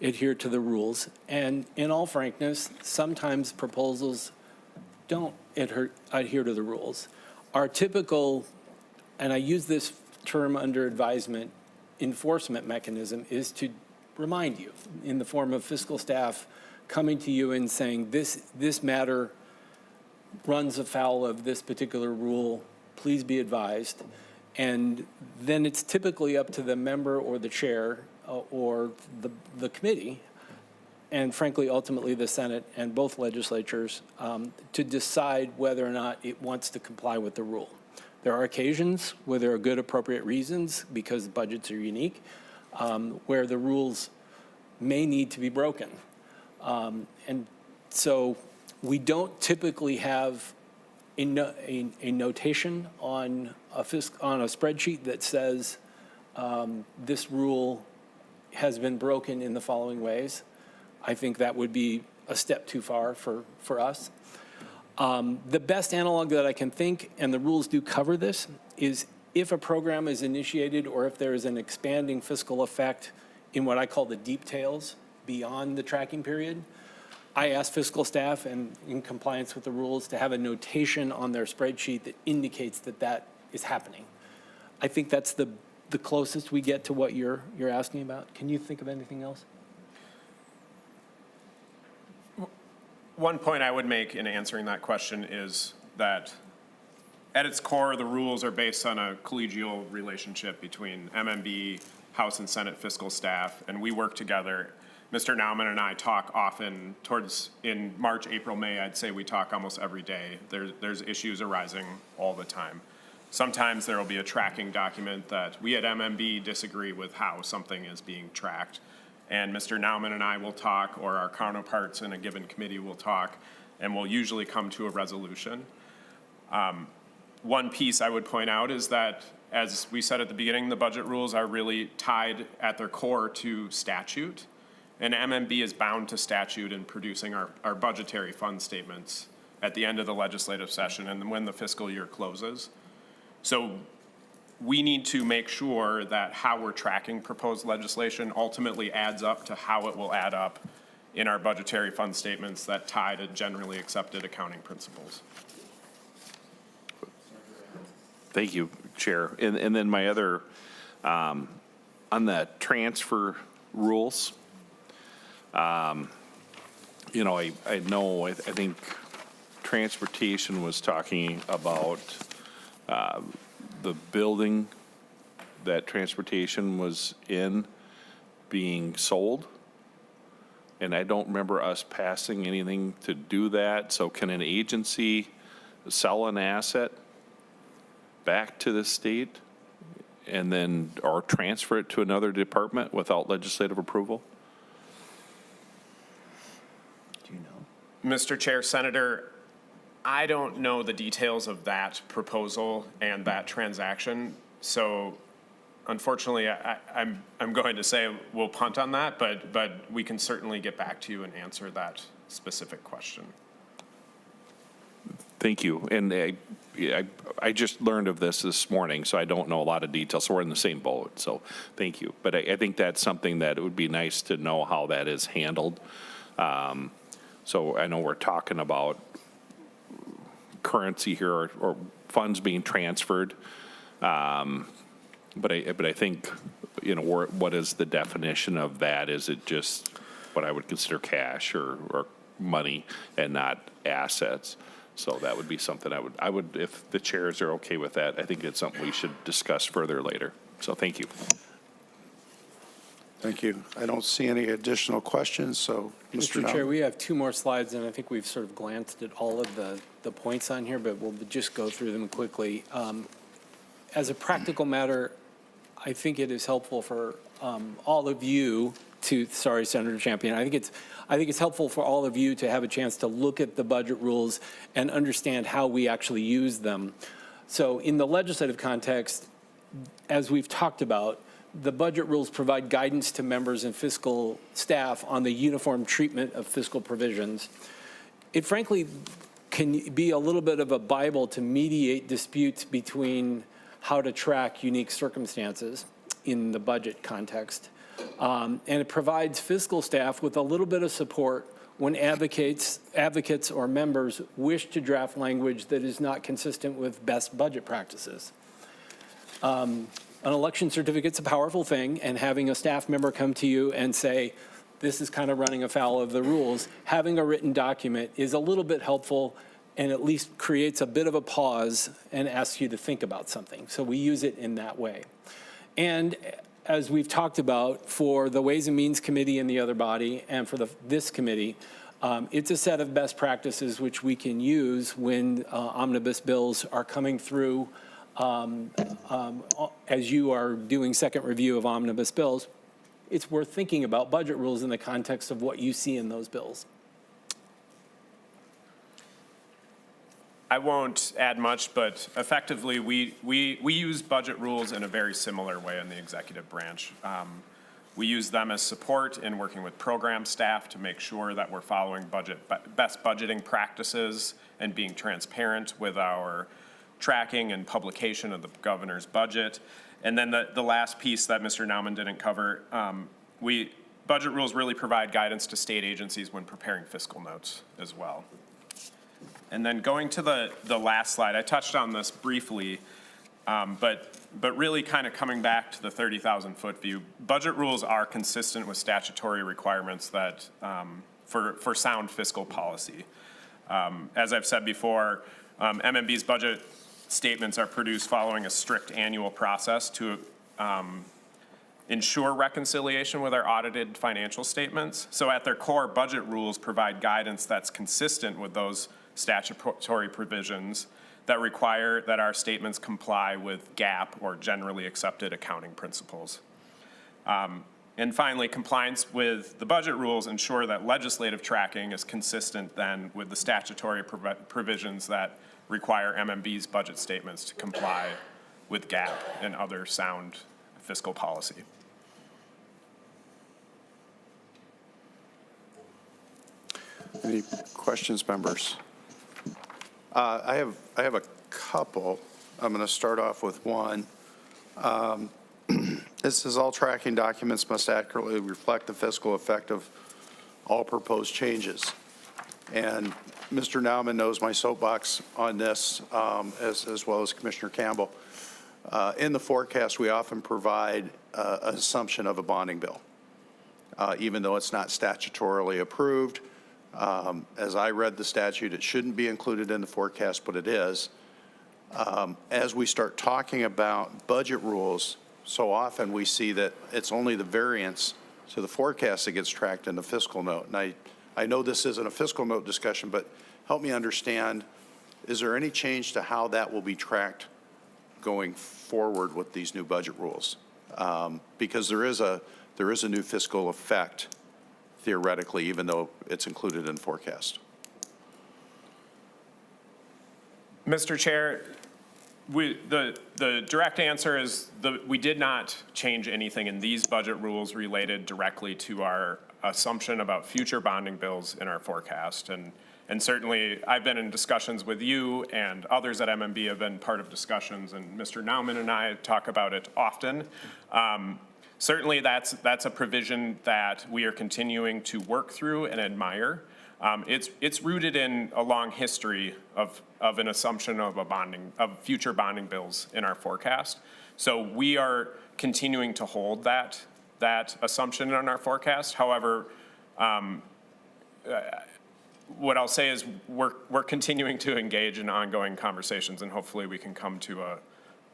adhere to the rules. And in all frankness, sometimes proposals don't adhere to the rules. Our typical, and I use this term under advisement, enforcement mechanism is to remind you in the form of fiscal staff coming to you and saying, this matter runs afoul of this particular rule, please be advised. And then it's typically up to the member or the chair or the committee, and frankly, ultimately the Senate and both legislatures, to decide whether or not it wants to comply with the rule. There are occasions where there are good, appropriate reasons, because budgets are unique, where the rules may need to be broken. And so we don't typically have a notation on a spreadsheet that says this rule has been broken in the following ways. I think that would be a step too far for us. The best analog that I can think, and the rules do cover this, is if a program is initiated or if there is an expanding fiscal effect in what I call the deep tails beyond the tracking period, I ask fiscal staff, and in compliance with the rules, to have a notation on their spreadsheet that indicates that that is happening. I think that's the closest we get to what you're asking about. Can you think of anything else? One point I would make in answering that question is that at its core, the rules are based on a collegial relationship between MMB, House and Senate fiscal staff, and we work together. Mr. Nauman and I talk often in March, April, May, I'd say we talk almost every day. There's issues arising all the time. Sometimes there will be a tracking document that we at MMB disagree with how something is being tracked. And Mr. Nauman and I will talk, or our counterparts in a given committee will talk, and we'll usually come to a resolution. One piece I would point out is that, as we said at the beginning, the budget rules are really tied at their core to statute. And MMB is bound to statute in producing our budgetary fund statements at the end of the legislative session and when the fiscal year closes. So we need to make sure that how we're tracking proposed legislation ultimately adds up to how it will add up in our budgetary fund statements that tie to generally accepted accounting principles. Thank you, Chair. And then my other, on the transfer rules, you know, I think transportation was talking about the building that transportation was in being sold. And I don't remember us passing anything to do that. So can an agency sell an asset back to the state and then, or transfer it to another department without legislative approval? Do you know? Mr. Chair, Senator, I don't know the details of that proposal and that transaction. So unfortunately, I'm going to say we'll punt on that, but we can certainly get back to you and answer that specific question. Thank you. And I just learned of this morning, so I don't know a lot of details. So we're in the same boat. So thank you. But I think that's something that it would be nice to know how that is handled. So I know we're talking about currency here or funds being transferred. But I think, you know, what is the definition of that? Is it just what I would consider cash or money and not assets? So that would be something I would, if the chairs are okay with that, I think it's something we should discuss further later. So thank you. Thank you. I don't see any additional questions, so Mr. Chair, we have two more slides, and I think we've sort of glanced at all of the points on here, but we'll just go through them quickly. As a practical matter, I think it is helpful for all of you to, sorry, Senator Champion, I think it's helpful for all of you to have a chance to look at the budget rules and understand how we actually use them. So in the legislative context, as we've talked about, the budget rules provide guidance to members and fiscal staff on the uniform treatment of fiscal provisions. It frankly can be a little bit of a Bible to mediate disputes between how to track unique circumstances in the budget context. And it provides fiscal staff with a little bit of support when advocates or members wish to draft language that is not consistent with best budget practices. An election certificate's a powerful thing, and having a staff member come to you and say, this is kind of running afoul of the rules, having a written document is a little bit helpful and at least creates a bit of a pause and asks you to think about something. So we use it in that way. And as we've talked about, for the Ways and Means Committee and the other body, and for this committee, it's a set of best practices which we can use when omnibus bills are coming through. As you are doing second review of omnibus bills, it's worth thinking about budget rules in the context of what you see in those bills. I won't add much, but effectively, we use budget rules in a very similar way in the executive branch. We use them as support in working with program staff to make sure that we're following best budgeting practices and being transparent with our tracking and publication of the governor's budget. And then the last piece that Mr. Nauman didn't cover, budget rules really provide guidance to state agencies when preparing fiscal notes as well. And then going to the last slide, I touched on this briefly, but really kind of coming back to the 30,000-foot view, budget rules are consistent with statutory requirements that for sound fiscal policy. As I've said before, MMB's budget statements are produced following a strict annual process to ensure reconciliation with our audited financial statements. So at their core, budget rules provide guidance that's consistent with those statutory provisions that require that our statements comply with GAAP, or generally accepted accounting principles. And finally, compliance with the budget rules ensure that legislative tracking is consistent then with the statutory provisions that require MMB's budget statements to comply with GAAP and other sound fiscal policy. Any questions, members? I have a couple. I'm going to start off with one. It says all tracking documents must accurately reflect the fiscal effect of all proposed changes. And Mr. Nauman knows my soapbox on this, as well as Commissioner Campbell. In the forecast, we often provide an assumption of a bonding bill, even though it's not statutorily approved. As I read the statute, it shouldn't be included in the forecast, but it is. As we start talking about budget rules, so often we see that it's only the variance to the forecast that gets tracked in the fiscal note. And I know this isn't a fiscal note discussion, but help me understand, is there any change to how that will be tracked going forward with these new budget rules? Because there is a new fiscal effect, theoretically, even though it's included in forecast. Mr. Chair, the direct answer is we did not change anything in these budget rules related directly to our assumption about future bonding bills in our forecast. And certainly, I've been in discussions with you, and others at MMB have been part of discussions, and Mr. Nauman and I talk about it often. Certainly, that's a provision that we are continuing to work through and admire. It's rooted in a long history of an assumption of future bonding bills in our forecast. So we are continuing to hold that assumption in our forecast. However, what I'll say is we're continuing to engage in ongoing conversations, and hopefully we can come to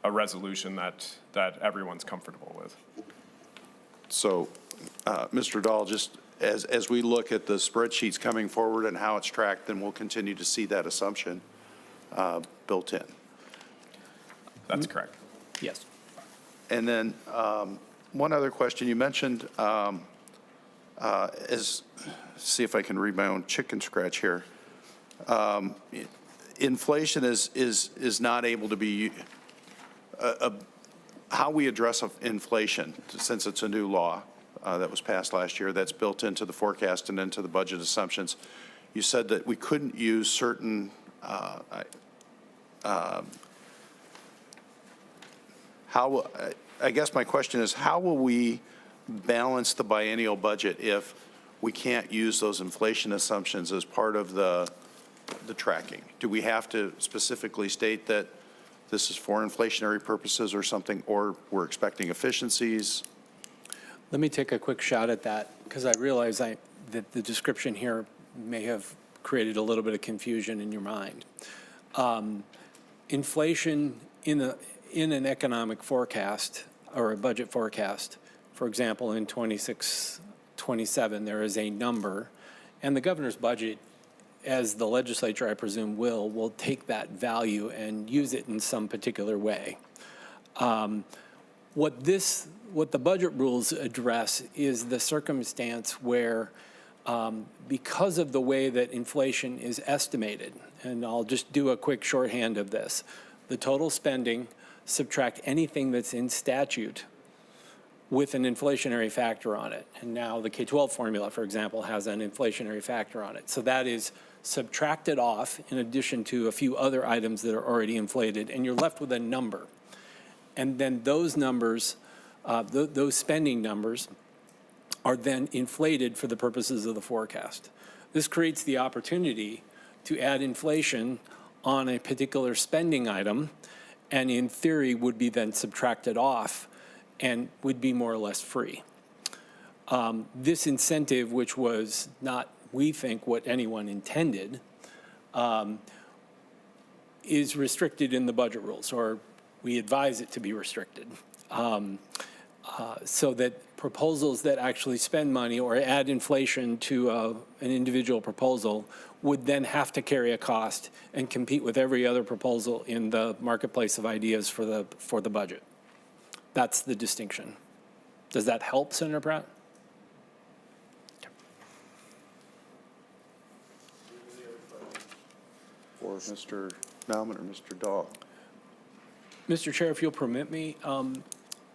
a resolution that everyone's comfortable with. So, Mr. Dahl, just as we look at the spreadsheets coming forward and how it's tracked, then we'll continue to see that assumption built in. That's correct. Yes. And then one other question. You mentioned, see if I can read my own chicken scratch here. Inflation is not able to be, how we address inflation, since it's a new law that was passed last year, that's built into the forecast and into the budget assumptions. You said that we couldn't use certain, I guess my question is, how will we balance the biennial budget if we can't use those inflation assumptions as part of the tracking? Do we have to specifically state that this is for inflationary purposes or something, or we're expecting efficiencies? Let me take a quick shot at that, because I realize that the description here may have created a little bit of confusion in your mind. Inflation in an economic forecast or a budget forecast, for example, in 26-27, there is a number, and the governor's budget, as the legislature, I presume, will take that value and use it in some particular way. What the budget rules address is the circumstance where, because of the way that inflation is estimated, and I'll just do a quick shorthand of this, the total spending, subtract anything that's in statute with an inflationary factor on it. And now the K-12 formula, for example, has an inflationary factor on it. So that is subtracted off in addition to a few other items that are already inflated, and you're left with a number. And then those numbers, those spending numbers, are then inflated for the purposes of the forecast. This creates the opportunity to add inflation on a particular spending item, and in theory would be then subtracted off and would be more or less free. This incentive, which was not, we think, what anyone intended, is restricted in the budget rules, or we advise it to be restricted, so that proposals that actually spend money or add inflation to an individual proposal would then have to carry a cost and compete with every other proposal in the marketplace of ideas for the budget. That's the distinction. Does that help, Senator Pratt? For Mr. Nauman or Mr. Dahl? Mr. Chair, if you'll permit me,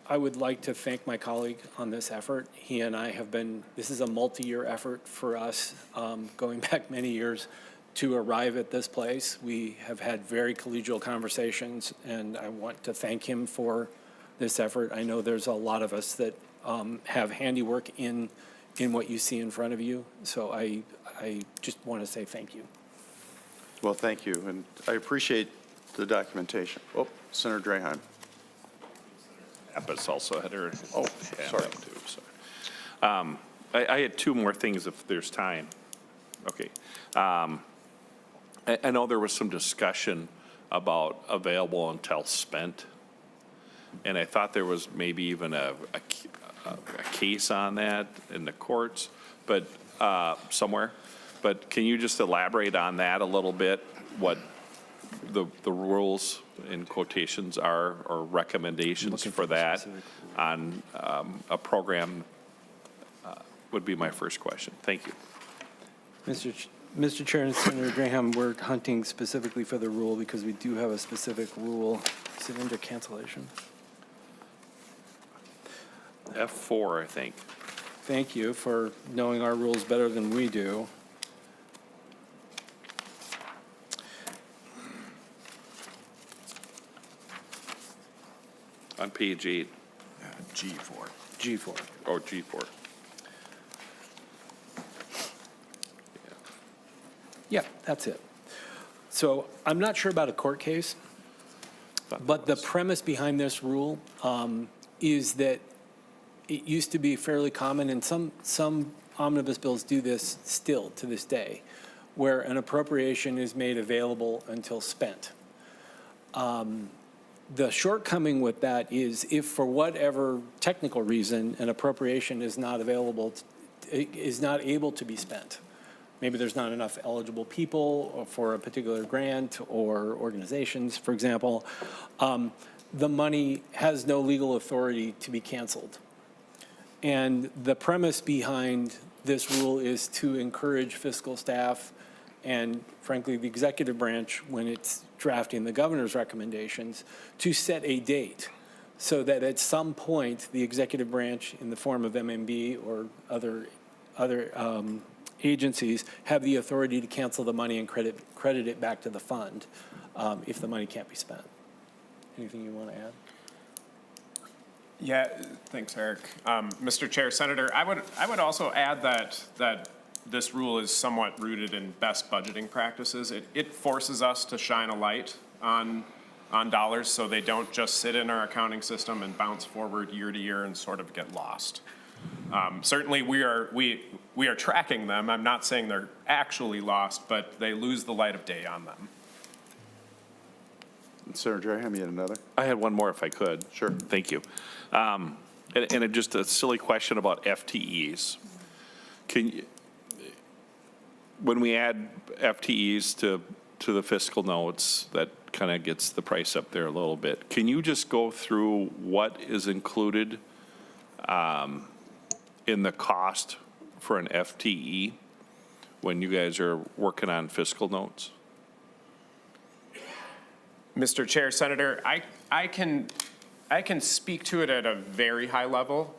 I would like to thank my colleague on this effort. He and I have been, this is a multi-year effort for us, going back many years to arrive at this place. We have had very collegial conversations, and I want to thank him for this effort. I know there's a lot of us that have handiwork in what you see in front of you, so I just want to say thank you. Well, thank you, and I appreciate the documentation. Oh, Senator Draheim. Appas also had her. Oh, sorry. Too, so. I had two more things if there's time. Okay. I know there was some discussion about available until spent, and I thought there was maybe even a case on that in the courts, but somewhere. But can you just elaborate on that a little bit, what the rules in quotations are, or recommendations for that on a program would be my first question. Thank you. Mr. Chair and Senator Graham, we're hunting specifically for the rule because we do have a specific rule. Is it under cancellation? F4, I think. Thank you for knowing our rules better than we do. On page 8. G4. G4. Oh, G4. Yeah, that's it. So I'm not sure about a court case, but the premise behind this rule is that it used to be fairly common, and some omnibus bills do this still to this day, where an appropriation is made available until spent. The shortcoming with that is if for whatever technical reason an appropriation is not available, is not able to be spent. Maybe there's not enough eligible people for a particular grant or organizations, for example, the money has no legal authority to be canceled. And the premise behind this rule is to encourage fiscal staff and, frankly, the executive branch, when it's drafting the governor's recommendations, to set a date so that at some point the executive branch, in the form of MMB or other agencies, have the authority to cancel the money and credit it back to the fund if the money can't be spent. Anything you want to add? Yeah, thanks, Eric. Mr. Chair, Senator, I would also add that this rule is somewhat rooted in best budgeting practices. It forces us to shine a light on dollars so they don't just sit in our accounting system and bounce forward year to year and sort of get lost. Certainly we are tracking them. I'm not saying they're actually lost, but they lose the light of day on them. Senator Draheim, you had another? I had one more if I could. Sure. Thank you. And just a silly question about FTEs. When we add FTEs to the fiscal notes, that kind of gets the price up there a little bit. Can you just go through what is included in the cost for an FTE when you guys are working on fiscal notes? Mr. Chair, Senator, I can speak to it at a very high level.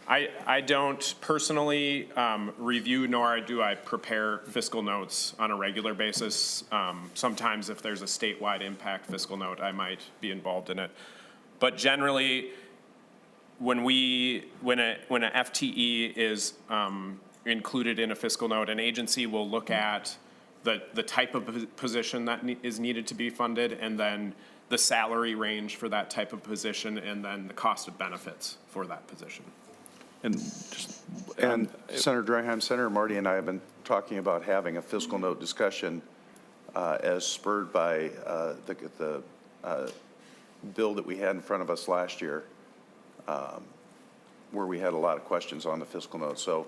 I don't personally review, nor do I prepare fiscal notes on a regular basis. Sometimes if there's a statewide impact fiscal note, I might be involved in it. But generally, when an FTE is included in a fiscal note, an agency will look at the type of position that is needed to be funded, and then the salary range for that type of position, and then the cost of benefits for that position. And Senator Draheim, Senator Marty and I have been talking about having a fiscal note discussion as spurred by the bill that we had in front of us last year, where we had a lot of questions on the fiscal note. So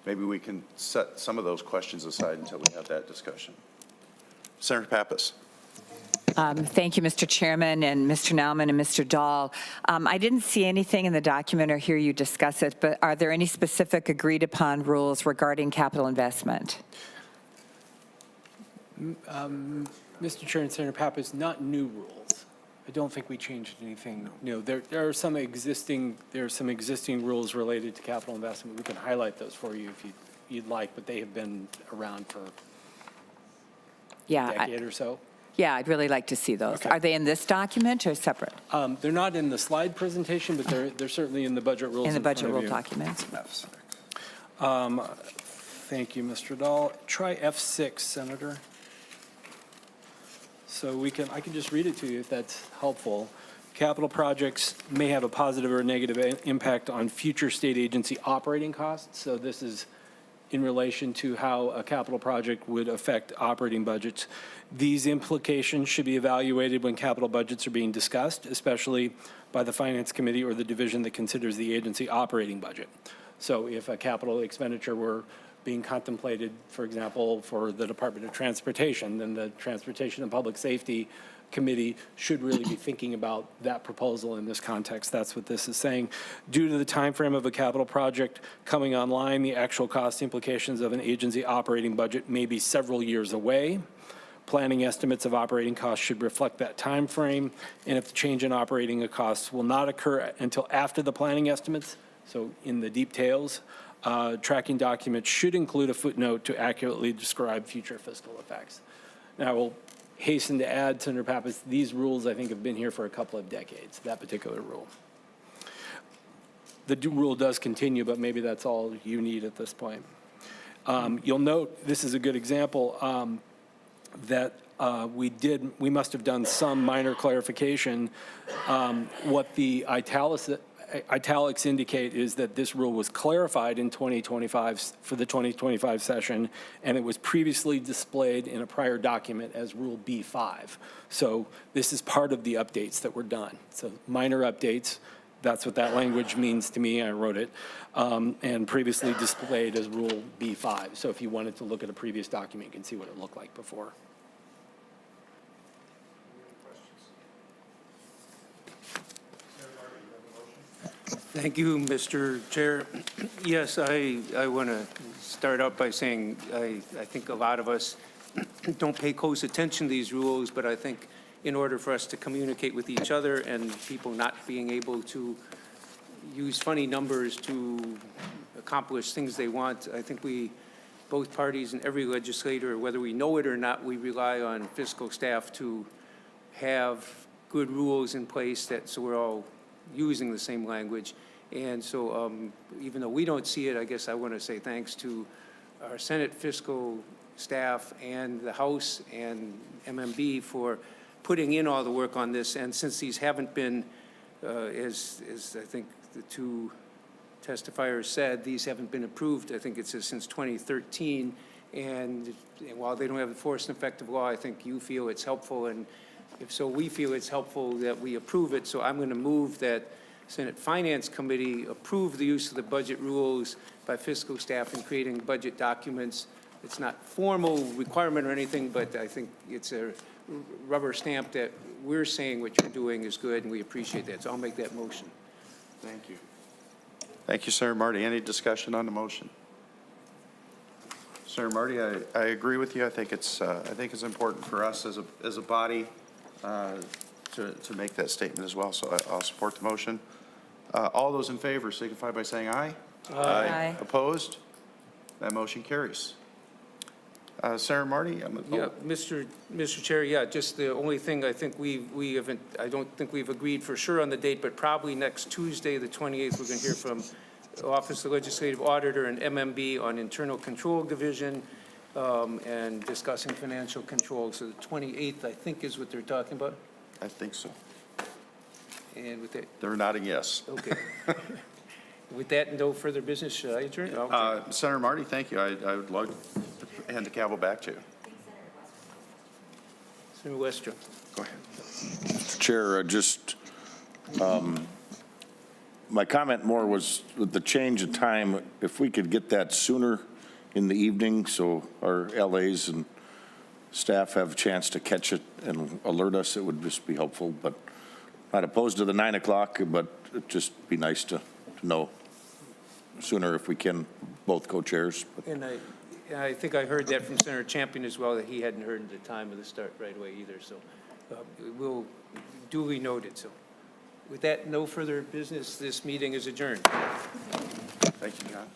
maybe we can set some of those questions aside until we have that discussion. Senator Pappas. Thank you, Mr. Chairman, and Mr. Nauman and Mr. Dahl. I didn't see anything in the document or hear you discuss it, but are there any specific agreed-upon rules regarding capital investment? Mr. Chair and Senator Pappas, not new rules. I don't think we changed anything new. There are some existing rules related to capital investment. We can highlight those for you if you'd like, but they have been around for a decade or so. Yeah, I'd really like to see those. Okay. Are they in this document or separate? They're not in the slide presentation, but they're certainly in the budget rules. In the budget rule you. documents? Thank you, Mr. Dahl. Try F6, Senator. So I can just read it to you if that's helpful. Capital projects may have a positive or negative impact on future state agency operating costs. So this is in relation to how a capital project would affect operating budgets. These implications should be evaluated when capital budgets are being discussed, especially by the Finance Committee or the division that considers the agency operating budget. So if a capital expenditure were being contemplated, for example, for the Department of Transportation, then the Transportation and Public Safety Committee should really be thinking about that proposal in this context. That's what this is saying. Due to the time frame of a capital project coming online, the actual cost implications of an agency operating budget may be several years away. Planning estimates of operating costs should reflect that time frame, and if the change in operating costs will not occur until after the planning estimates, so in the details, tracking documents should include a footnote to accurately describe future fiscal effects. Now, I will hasten to add, Senator Pappas, these rules, I think, have been here for a couple of decades, that particular rule. The rule does continue, but maybe that's all you need at this point. You'll note, this is a good example, that we must have done some minor clarification. What the italics indicate is that this rule was clarified in 2025 for the 2025 session, and it was previously displayed in a prior document as Rule B5. So this is part of the updates that were done. So minor updates, that's what that language means to me. I wrote it, and previously displayed as Rule B5. So if you wanted to look at a previous document, you can see what it looked like before. Thank you, Mr. Chair. Yes, I want to start out by saying I think a lot of us don't pay close attention to these rules, but I think in order for us to communicate with each other and people not being able to use funny numbers to accomplish things they want, I think both parties and every legislator, whether we know it or not, we rely on fiscal staff to have good rules in place so we're all using the same language. And so even though we don't see it, I guess I want to say thanks to our Senate fiscal staff and the House and MMB for putting in all the work on this. And since these haven't been, as I think the two testifiers said, these haven't been approved, I think it says since 2013. And while they don't have the force and effect of law, I think you feel it's helpful. And if so, we feel it's helpful that we approve it. So I'm going to move that Senate Finance Committee approve the use of the budget rules by fiscal staff in creating budget documents. It's not formal requirement or anything, but I think it's a rubber stamp that we're saying what you're doing is good, and we appreciate that. So I'll make that motion. Thank you. Thank you, Senator Marty. Any discussion on the motion? Senator Marty, I agree with you. I think it's important for us as a body to make that statement as well. So I'll support the motion. All those in favor signify by saying aye. Aye. Opposed? That motion carries. Senator Marty? Yeah, Mr. Chair, yeah, just the only thing I think we haven't, I don't think we've agreed for sure on the date, but probably next Tuesday, the 28th, we're going to hear from the Office of the Legislative Auditor and MMB on Internal Control Division and discussing financial control. So the 28th, I think, is what they're talking about. I think so. And with that, They're nodding yes. okay. With that, no further business, should I adjourn? Senator Marty, thank you. I would love to hand the gavel back to you. Senator Westrom. Mr. Chair, my comment more was with the change of time, if we could get that sooner in the evening so our LAs and staff have a chance to catch it and alert us, it would just be helpful. But not opposed to the 9 o'clock, but it'd just be nice to know sooner if we can, both co-chairs. And I think I heard that from Senator Champion as well, that he hadn't heard the time of the start right away either. So we'll duly noted. So with that, no further business. This meeting is adjourned. Thank you, John.